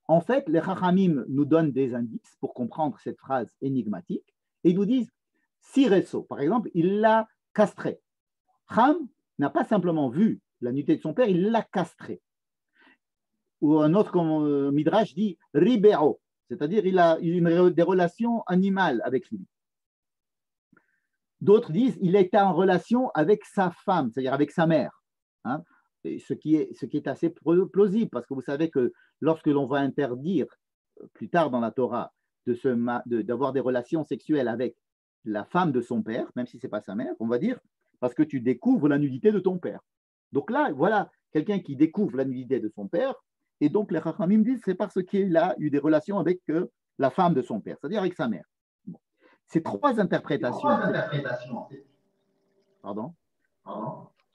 en fait, les Chachamim nous donnent des indices pour comprendre cette phrase énigmatique et ils nous disent « Sireso », par exemple, il l'a castré. Ham n'a pas simplement vu la nudité de son père, il l'a castré. Ou un autre comme Midrash dit « Ribero », c'est-à-dire il a eu des relations animales avec lui. D'autres disent il était en relation avec sa femme, c'est-à-dire avec sa mère. Hein, ce qui est assez plausible, parce que vous savez que lorsque l'on va interdire plus tard dans la Torah d'avoir des relations sexuelles avec la femme de son père, même si ce n'est pas sa mère, on va dire, parce que tu découvres la nudité de ton père. Donc là, voilà, quelqu'un qui découvre la nudité de son père, et donc les Chachamim disent c'est parce qu'il a eu des relations avec la femme de son père, c'est-à-dire avec sa mère. Bon. Ces 3 interprétations. Pardon?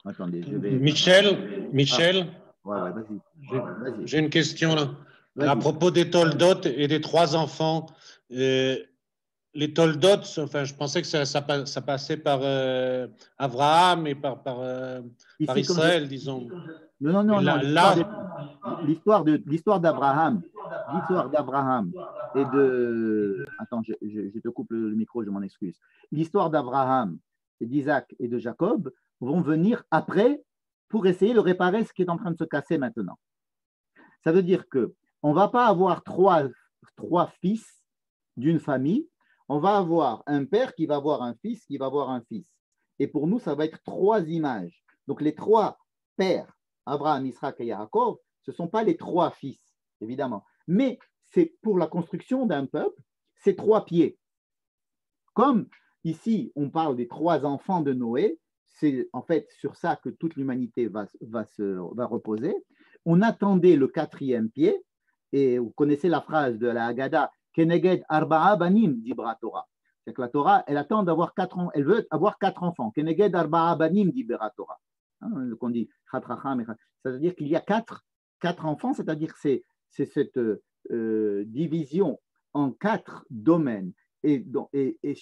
Attendez, je vais. Michel, Ouais, vas-y. J'ai une question là. À propos des Toldot et des 3 enfants, les Toldot, enfin, je pensais que ça passait par Abraham et par Israël, disons. Non, l'histoire d'Abraham. L'histoire d'Abraham et de. Attends, je te coupe le micro, je m'en excuse. L'histoire d'Abraham, d'Isaac et de Jacob vont venir après pour essayer de réparer ce qui est en train de se casser maintenant. Ça veut dire qu'on ne va pas avoir trois fils d'une famille, on va avoir un père qui va avoir un fils, qui va avoir un fils. Et pour nous, ça va être 3 images. Donc les 3 pères, Abraham, Isaac et Yaakov, ce ne sont pas les 3 fils, évidemment. Mais c'est pour la construction d'un peuple, c'est 3 pieds. Comme ici, on parle des 3 enfants de Noé, c'est en fait sur ça que toute l'humanité va reposer. On attendait le 4e pied, et vous connaissez la phrase de la Haggadah, Keneged Arba'a Banim, dit Torah. C'est que la Torah, elle attend d'avoir 4 enfants, elle veut avoir 4 enfants. Keneged Arba'a Banim, dit Torah. On dit c'est-à-dire qu'il y a 4 enfants, c'est-à-dire c'est cette division en 4 domaines. Et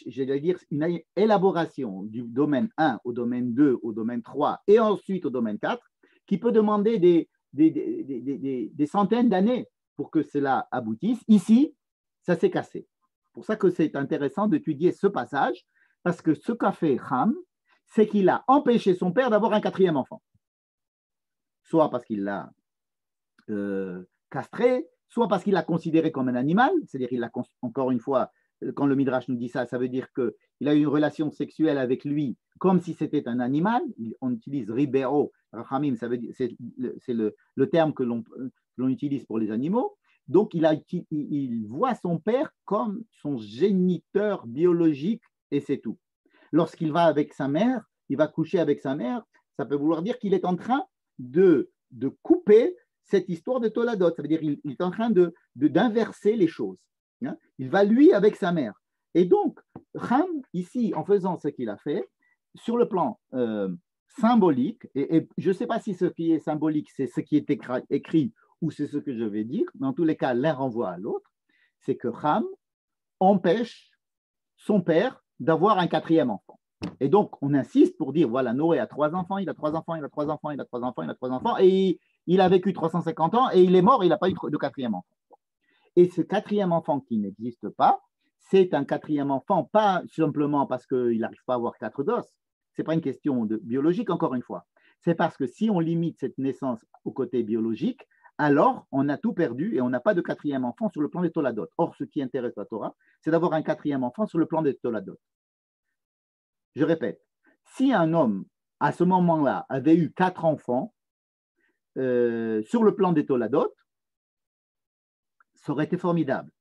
j'allais dire une élaboration du domaine 1 au domaine 2, au domaine 3 et ensuite au domaine 4 qui peut demander des centaines d'années pour que cela aboutisse. Ici, ça s'est cassé. C'est pour ça que c'est intéressant d'étudier ce passage parce que ce qu'a fait Ham, c'est qu'il a empêché son père d'avoir un 4e enfant. Soit parce qu'il l'a castré, soit parce qu'il l'a considéré comme un animal, c'est-à-dire qu'il l'a, encore une fois, quand le Midrash nous dit ça, ça veut dire qu'il a eu une relation sexuelle avec lui comme si c'était un animal. On utilise ribero, rachamim, ça veut dire, c'est le terme que l'on utilise pour les animaux. Donc, il voit son père comme son géniteur biologique et c'est tout. Lorsqu'il va avec sa mère, il va coucher avec sa mère, ça peut vouloir dire qu'il est en train de couper cette histoire de Toladot. Ça veut dire qu'il est en train d'inverser les choses. Il va lui avec sa mère. Et donc, Ham, ici, en faisant ce qu'il a fait, sur le plan symbolique, et je ne sais pas si ce qui est symbolique, c'est ce qui est écrit ou c'est ce que je vais dire, dans tous les cas, l'un renvoie à l'autre, c'est que Ham empêche son père d'avoir un quatrième enfant. Et donc, on insiste pour dire, voilà, Noé a 3 enfants, il a 3 enfants, il a 3 enfants, il a 3 enfants, il a 3 enfants, et il a vécu 350 ans, et il est mort, il n'a pas eu de quatrième enfant. Et ce quatrième enfant qui n'existe pas, c'est un quatrième enfant, pas simplement parce qu'il n'arrive pas à avoir 4 gosses, ce n'est pas une question de biologique, encore une fois. C'est parce que si on limite cette naissance au côté biologique, alors on a tout perdu et on n'a pas de quatrième enfant sur le plan des Toladot. Or, ce qui intéresse la Torah, c'est d'avoir un quatrième enfant sur le plan des Toladot. Je répète, si un homme, à ce moment-là, avait eu 4 enfants sur le plan des Toladot, ça aurait été formidable.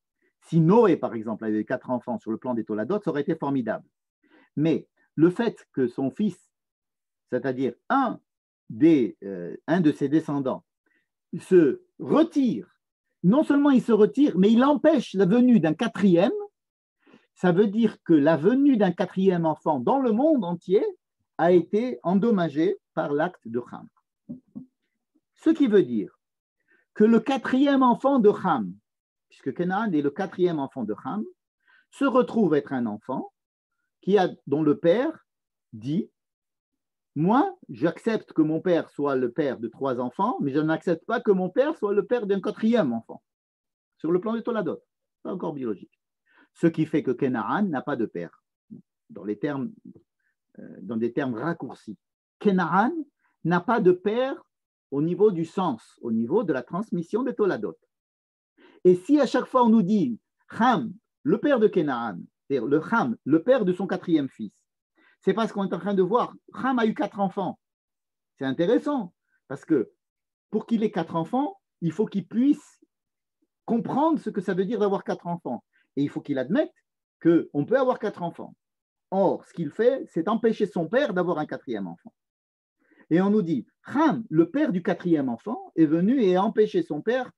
Si Noé, par exemple, avait eu 4 enfants sur le plan des Toladot, ça aurait été formidable. Mais le fait que son fils, c'est-à-dire un de ses descendants, se retire, non seulement il se retire, mais il empêche la venue d'un quatrième, ça veut dire que la venue d'un quatrième enfant dans le monde entier a été endommagée par l'acte de Ham. Ce qui veut dire que le quatrième enfant de Ham, puisque Canaan est le quatrième enfant de Ham, se retrouve être un enfant dont le père dit « Moi, j'accepte que mon père soit le père de 3 enfants, mais je n'accepte pas que mon père soit le père d'un quatrième enfant. » Sur le plan des Toladot, pas encore biologique. Ce qui fait que Canaan n'a pas de père, dans des termes raccourcis. Canaan n'a pas de père au niveau du sens, au niveau de la transmission des Toladot. Et si à chaque fois on nous dit Ham, le père de Canaan, c'est-à-dire le Ham, le père de son 4e fils, c'est parce qu'on est en train de voir, Ham a eu 4 enfants. C'est intéressant, parce que pour qu'il ait 4 enfants, il faut qu'il puisse comprendre ce que ça veut dire d'avoir 4 enfants. Et il faut qu'il admette qu'on peut avoir 4 enfants. Or, ce qu'il fait, c'est empêcher son père d'avoir un 4e enfant. Et on nous dit, Ham, le père du 4e enfant, est venu et a empêché son père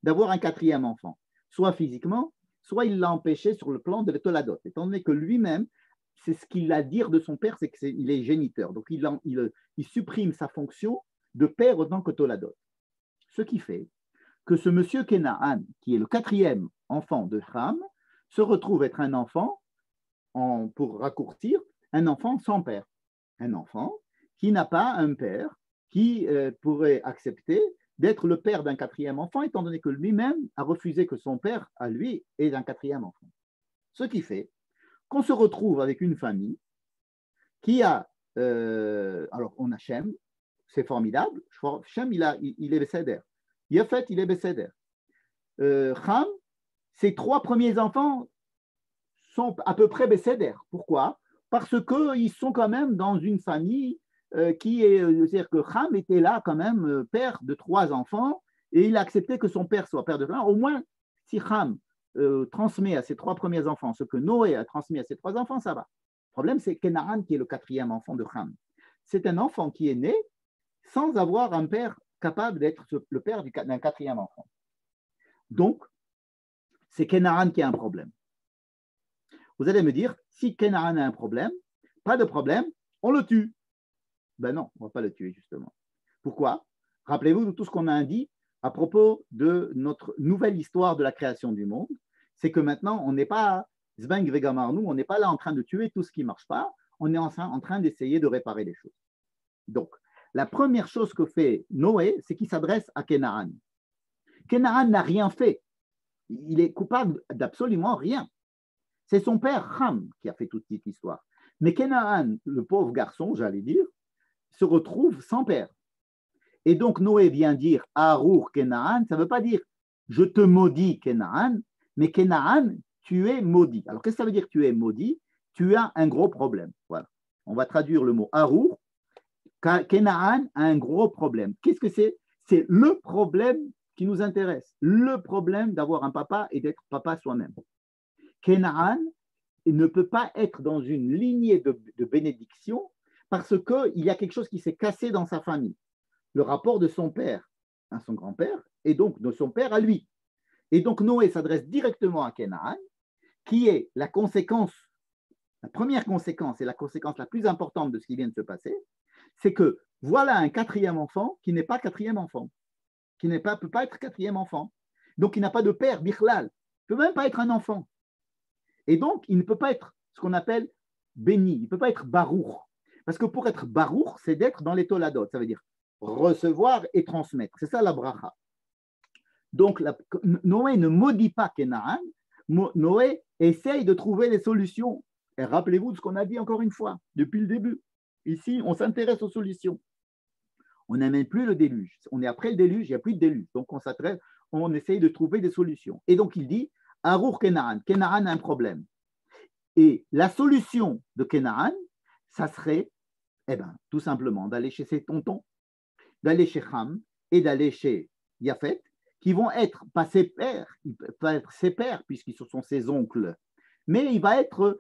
d'avoir un 4e enfant, soit physiquement, soit il l'a empêché sur le plan de l'Etoladot, étant donné que lui-même, c'est ce qu'il a à dire de son père, c'est qu'il est géniteur. Donc, il supprime sa fonction de père autant que Toladot. Ce qui fait que ce monsieur Canaan, qui est le 4e enfant de Ham, se retrouve être un enfant, pour raccourcir, un enfant sans père. Un enfant qui n'a pas un père qui pourrait accepter d'être le père d'un 4e enfant, étant donné que lui-même a refusé que son père, à lui, ait un 4e enfant. Ce qui fait qu'on se retrouve avec une famille qui a, alors on a Shem, c'est formidable, Shem il est Besséder, Yafet il est Besséder, Ham, ses 3 premiers enfants sont à peu près Besséder. Pourquoi? Parce qu'ils sont quand même dans une famille qui est, c'est-à-dire que Ham était là quand même père de 3 enfants et il a accepté que son père soit père de 3. Au moins, si Ham transmet à ses 3 premiers enfants ce que Noé a transmis à ses 3 enfants, ça va. Le problème, c'est Canaan qui est le 4e enfant de Ham. C'est un enfant qui est né sans avoir un père capable d'être le père d'un 4e enfant. Donc, c'est Canaan qui a un problème. Vous allez me dire, si Canaan a un problème, pas de problème, on le tue. Ben non, on ne va pas le tuer, justement. Pourquoi? Rappelez-vous de tout ce qu'on a dit à propos de notre nouvelle histoire de la création du monde. C'est que maintenant, on n'est pas Zbeng Vegamarnou, on n'est pas là en train de tuer tout ce qui ne marche pas, on est en train d'essayer de réparer les choses. Donc, la première chose que fait Noé, c'est qu'il s'adresse à Canaan. Canaan n'a rien fait. Il est coupable d'absolument rien. C'est son père Ham qui a fait toute cette histoire. Mais Canaan, le pauvre garçon, j'allais dire, se retrouve sans père. Et donc Noé vient dire Arur Canaan, ça ne veut pas dire je te maudis Canaan, mais Canaan, tu es maudit. Alors qu'est-ce que ça veut dire tu es maudit? Tu as un gros problème. Voilà. On va traduire le mot Arur. Canaan a un gros problème. Qu'est-ce que c'est? C'est le problème qui nous intéresse. Le problème d'avoir un papa et d'être papa soi-même. Canaan ne peut pas être dans une lignée de bénédiction parce qu'il y a quelque chose qui s'est cassé dans sa famille. Le rapport de son père à son grand-père et donc de son père à lui. Et donc Noé s'adresse directement à Canaan, qui est la conséquence, la première conséquence et la conséquence la plus importante de ce qui vient de se passer, c'est que voilà un 4e enfant qui n'est pas 4e enfant, qui peut pas être quatrième enfant. Donc, il n'a pas de père, bichlal. Il ne peut même pas être un enfant. Et donc, il ne peut pas être ce qu'on appelle béni. Il ne peut pas être barour. Parce que pour être barour, c'est d'être dans les toladot. Ça veut dire recevoir et transmettre. C'est ça la bracha. Donc, Noé ne maudit pas Kénaan. Noé essaye de trouver des solutions. Et rappelez-vous de ce qu'on a dit encore une fois, depuis le début. Ici, on s'intéresse aux solutions. On n'amène plus le déluge. On est après le déluge, il n'y a plus de déluge. Donc, on essaye de trouver des solutions. Et donc, il dit, Arour Kénaan. Kénaan a un problème. Et la solution de Kénaan, ça serait, tout simplement, d'aller chez ses tontons, d'aller chez Ham et d'aller chez Yafet, qui vont être, pas ses pères, il peut pas être ses pères, puisqu'ils sont ses oncles, mais il va être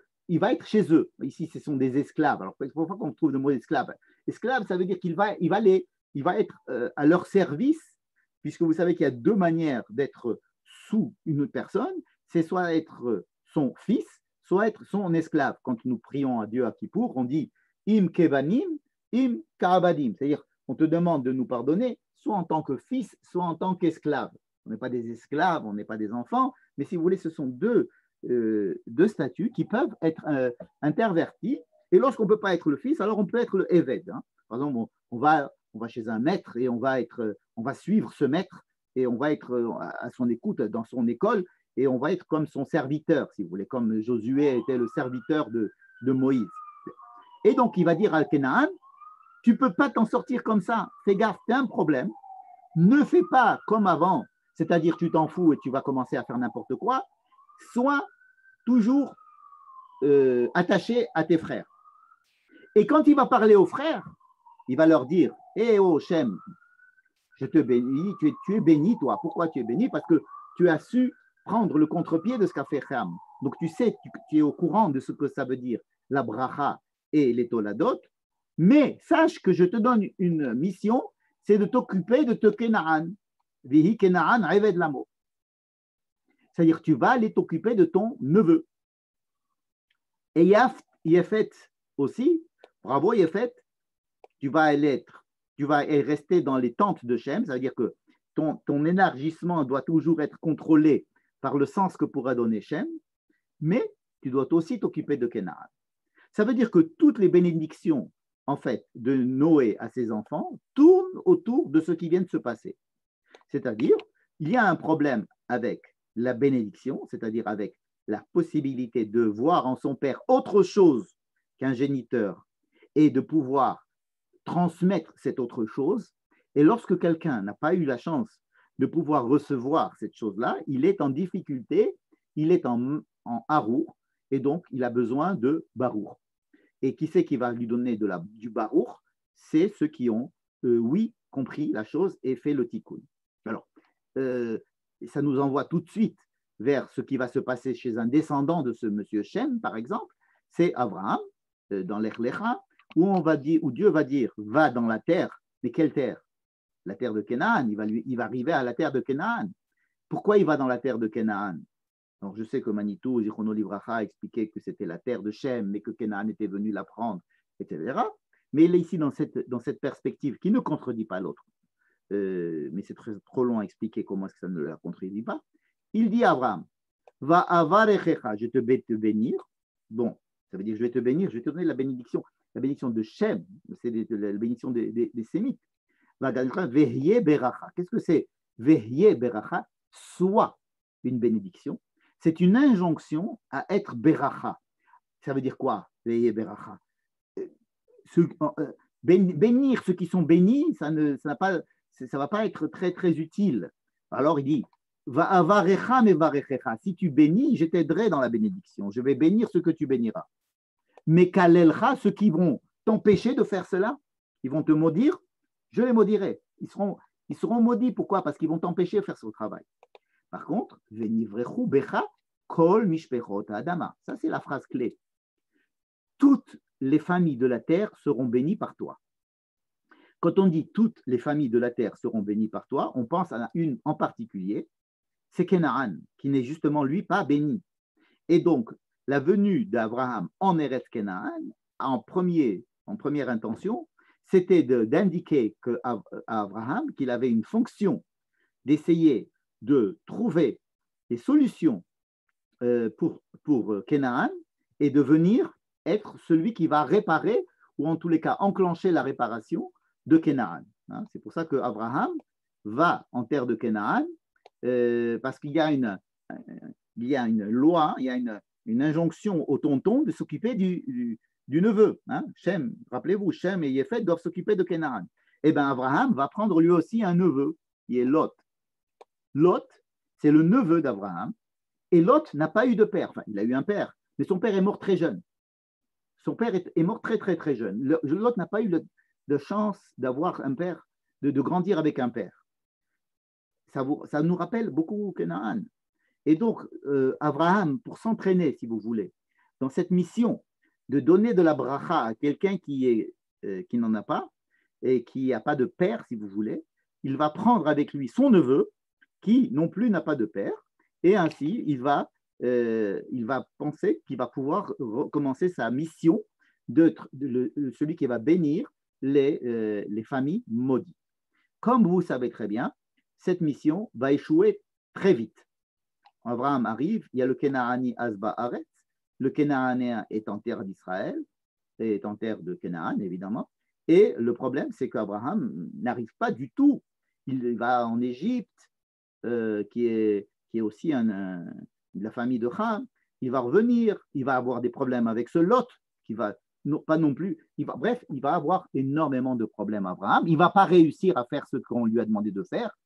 chez eux. Ici, ce sont des esclaves. Alors, il ne faut pas qu'on trouve le mot esclave. Esclave, ça veut dire qu'il va être à leur service, puisque vous savez qu'il y a deux manières d'être sous une personne, c'est soit être son fils, soit être son esclave. Quand nous prions à Dieu à Kippour, on dit im kebanim, im karabadim, c'est-à-dire on te demande de nous pardonner, soit en tant que fils, soit en tant qu'esclave. On n'est pas des esclaves, on n'est pas des enfants, mais si vous voulez, ce sont deux statuts qui peuvent être intervertis. Et lorsqu'on ne peut pas être le fils, alors on peut être le Eved. Hein. Par exemple, on va chez un maître et on va suivre ce maître et on va être à son écoute dans son école et on va être comme son serviteur, si vous voulez, comme Josué était le serviteur de Moïse. Et donc, il va dire à Kénaan, tu ne peux pas t'en sortir comme ça. Fais gaffe, tu as un problème. Ne fais pas comme avant, c'est-à-dire tu t'en fous et tu vas commencer à faire n'importe quoi. Sois toujours attaché à tes frères. Et quand il va parler aux frères, il va leur dire, oh Shem, je te bénis, tu es béni toi. Pourquoi tu es béni? Parce que tu as su prendre le contre-pied de ce qu'a fait Ham. Donc tu sais, tu es au courant de ce que ça veut dire, la bracha et les toladot, mais sache que je te donne une mission, c'est de t'occuper de te Kénaan. Vihi Kénaan Eved Lamo. C'est-à-dire tu vas aller t'occuper de ton neveu. Et Yefet aussi, bravo Yefet, tu vas rester dans les tentes de Shem, ça veut dire que ton élargissement doit toujours être contrôlé par le sens que pourra donner Shem, mais tu dois aussi t'occuper de Kénaan. Ça veut dire que toutes les bénédictions, en fait, de Noé à ses enfants tournent autour de ce qui vient de se passer. C'est-à-dire, il y a un problème avec la bénédiction, c'est-à-dire avec la possibilité de voir en son père autre chose qu'un géniteur et de pouvoir transmettre cette autre chose. Et lorsque quelqu'un n'a pas eu la chance de pouvoir recevoir cette chose-là, il est en difficulté, il est en harour, et donc il a besoin de barour. Et qui c'est qui va lui donner du barour? C'est ceux qui ont, compris la chose et fait le tikkun. Alors, ça nous envoie tout de suite vers ce qui va se passer chez un descendant de ce monsieur Shem, par exemple, c'est Abraham, dans l'Echlecha, où Dieu va dire, va dans la terre. Mais quelle terre? La terre de Kénaan. Il va arriver à la terre de Kénaan. Pourquoi il va dans la terre de Kénaan? Alors, je sais que Manitou, Zichrono Livracha, a expliqué que c'était la terre de Shem, mais que Kénaan était venu la prendre, etc. Mais il est ici dans cette perspective qui ne contredit pas l'autre. Mais c'est trop long à expliquer comment est-ce que ça ne la contredit pas. Il dit à Abraham, va avarechecha, je vais te bénir. Bon, ça veut dire je vais te bénir, je vais te donner la bénédiction de Shem, c'est la bénédiction des Sémites. Vehye beracha. Qu'est-ce que c'est? Vehye beracha, soit une bénédiction. C'est une injonction à être beracha. Ça veut dire quoi? Vehye beracha. Bénir ceux qui sont bénis, ça ne va pas être très très utile. Alors il dit, va avarecha me varechecha. Si tu bénis, je t'aiderai dans la bénédiction. Je vais bénir ceux que tu béniras. Mais kalelcha, ceux qui vont t'empêcher de faire cela, ils vont te maudire, je les maudirai. Ils seront maudits. Pourquoi? Parce qu'ils vont t'empêcher de faire ce travail. Par contre, venivrechu becha kol mishpechot adama. Ça, c'est la phrase clé. Toutes les familles de la terre seront bénies par toi. Quand on dit toutes les familles de la terre seront bénies par toi, on pense à une en particulier, c'est Kénaan, qui n'est justement lui pas béni. Et donc, la venue d'Abraham en Eretz Kénaan, en première intention, c'était d'indiquer à Abraham qu'il avait une fonction d'essayer de trouver des solutions pour Canaan et de venir être celui qui va réparer, ou en tous les cas enclencher la réparation de Canaan. Hein, c'est pour ça qu'Abraham va en terre de Canaan, parce qu'il y a une loi, il y a une injonction au tonton de s'occuper du neveu. Hein. Shem, rappelez-vous, Shem et Yépheth doivent s'occuper de Canaan. Et bien Abraham va prendre lui aussi un neveu, qui est Lot. Lot, c'est le neveu d'Abraham, et Lot n'a pas eu de père. Enfin, il a eu un père, mais son père est mort très jeune. Son père est mort très, très, très jeune. Lot n'a pas eu de chance d'avoir un père, de grandir avec un père. Ça nous rappelle beaucoup Canaan. Et donc, Abraham, pour s'entraîner, si vous voulez, dans cette mission de donner de la bracha à quelqu'un qui n'en a pas et qui n'a pas de père, si vous voulez, il va prendre avec lui son neveu, qui non plus n'a pas de père, et ainsi, il va penser qu'il va pouvoir commencer sa mission de celui qui va bénir les familles maudites. Comme vous savez très bien, cette mission va échouer très vite. Abraham arrive, il y a le Kenaani Asba Aretz, le Kénaanéen est en terre d'Israël, est en terre de Canaan, évidemment, et le problème, c'est qu'Abraham n'arrive pas du tout. Il va en Égypte, qui est aussi de la famille de Ham, il va revenir, il va avoir des problèmes avec ce Lot, qui va pas non plus, il va avoir énormément de problèmes, Abraham. Il ne va pas réussir à faire ce qu'on lui a demandé de faire,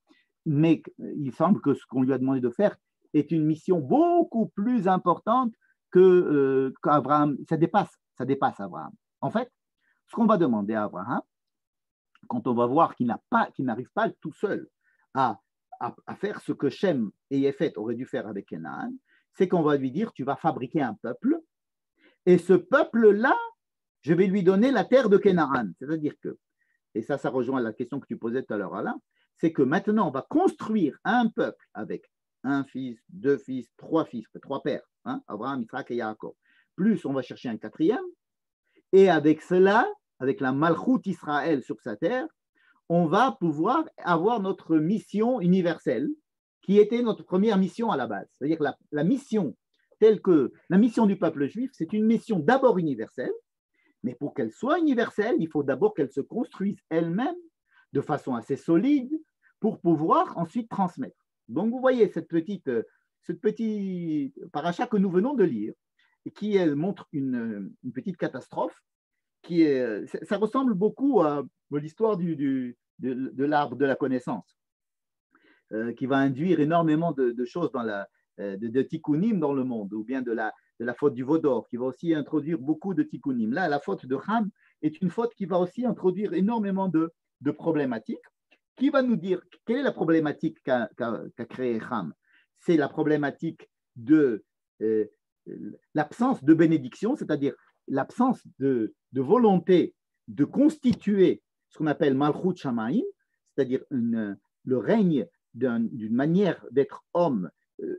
mais il semble que ce qu'on lui a demandé de faire est une mission beaucoup plus importante qu'Abraham. Ça dépasse Abraham. En fait, ce qu'on va demander à Abraham, quand on va voir qu'il n'arrive pas tout seul à faire ce que Shem et Yépheth auraient dû faire avec Canaan, c'est qu'on va lui dire, tu vas fabriquer un peuple, et ce peuple-là, je vais lui donner la terre de Canaan. C'est-à-dire que, et ça rejoint la question que tu posais tout à l'heure, Alain, c'est que maintenant, on va construire un peuple avec un fils, deux fils, trois pères, hein, Abraham, Isaac et Yaakov. Plus, on va chercher un quatrième, et avec cela, avec la Malchut Israël sur sa terre, on va pouvoir avoir notre mission universelle, qui était notre première mission à la base. C'est-à-dire que la mission, telle que la mission du peuple juif, c'est une mission d'abord universelle, mais pour qu'elle soit universelle, il faut d'abord qu'elle se construise elle-même de façon assez solide pour pouvoir ensuite transmettre. Donc vous voyez cette petite paracha que nous venons de lire, et qui montre une petite catastrophe, ça ressemble beaucoup à l'histoire de l'arbre de la connaissance, qui va induire énormément de choses de tikkunim dans le monde, ou bien de la faute du Vaudor, qui va aussi introduire beaucoup de tikkunim. Là, la faute de Ham est une faute qui va aussi introduire énormément de problématiques. Qui va nous dire quelle est la problématique qu'a créée Ham? C'est la problématique de l'absence de bénédiction, c'est-à-dire l'absence de volonté de constituer ce qu'on appelle Malchut Shamaim, c'est-à-dire le règne d'une manière d'être homme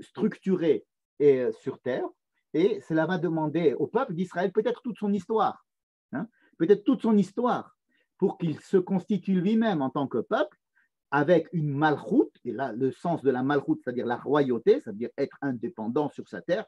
structuré et sur terre, et cela va demander au peuple d'Israël peut-être toute son histoire, pour qu'il se constitue lui-même en tant que peuple, avec une malchoute, et là le sens de la malchoute, c'est-à-dire la royauté, c'est-à-dire être indépendant sur sa terre.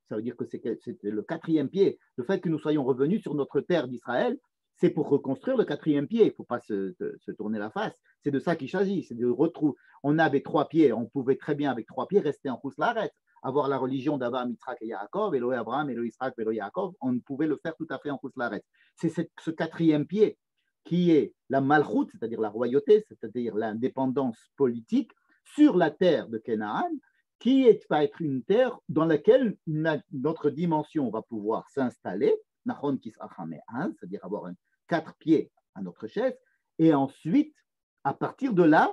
Ça veut dire que c'était le quatrième pied. Le fait que nous soyons revenus sur notre terre d'Israël, c'est pour reconstruire le quatrième pied. Il ne faut pas se tourner la face. C'est de ça qu'il s'agit. C'est de retrouver. On avait 3 pieds. On pouvait très bien, avec 3 pieds, rester en Chouslaret, avoir la religion d'Abraham, Yitzhak et Yaakov, Elohé Abraham, Elohé Yitzhak, Elohé Yaakov. On pouvait le faire tout à fait en Chouslaret. C'est ce quatrième pied qui est la malchoute, c'est-à-dire la royauté, c'est-à-dire l'indépendance politique sur la terre de Canaan, qui va être une terre dans laquelle notre dimension va pouvoir s'installer, c'est-à-dire avoir 4 pieds à notre chaise, et ensuite, à partir de là,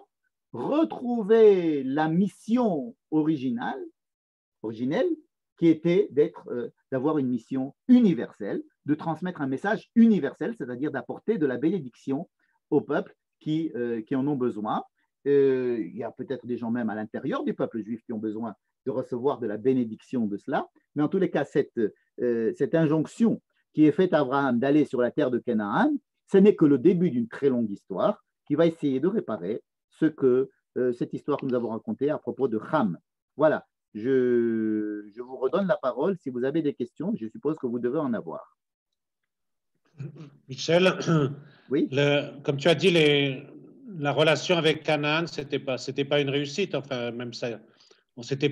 retrouver la mission originelle, qui était d'avoir une mission universelle, de transmettre un message universel, c'est-à-dire d'apporter de la bénédiction aux peuples qui en ont besoin. Il y a peut-être des gens même à l'intérieur du peuple juif qui ont besoin de recevoir de la bénédiction de cela, mais en tous les cas, cette injonction qui est faite à Abraham d'aller sur la terre de Canaan, ce n'est que le début d'une très longue histoire qui va essayer de réparer ce que cette histoire que nous avons racontée à propos de Ham. Voilà, je vous redonne la parole si vous avez des questions. Je suppose que vous devez en avoir. Michel, oui. Comme tu as dit, la relation avec Canaan, c'était pas une réussite. Enfin, même ça, on s'était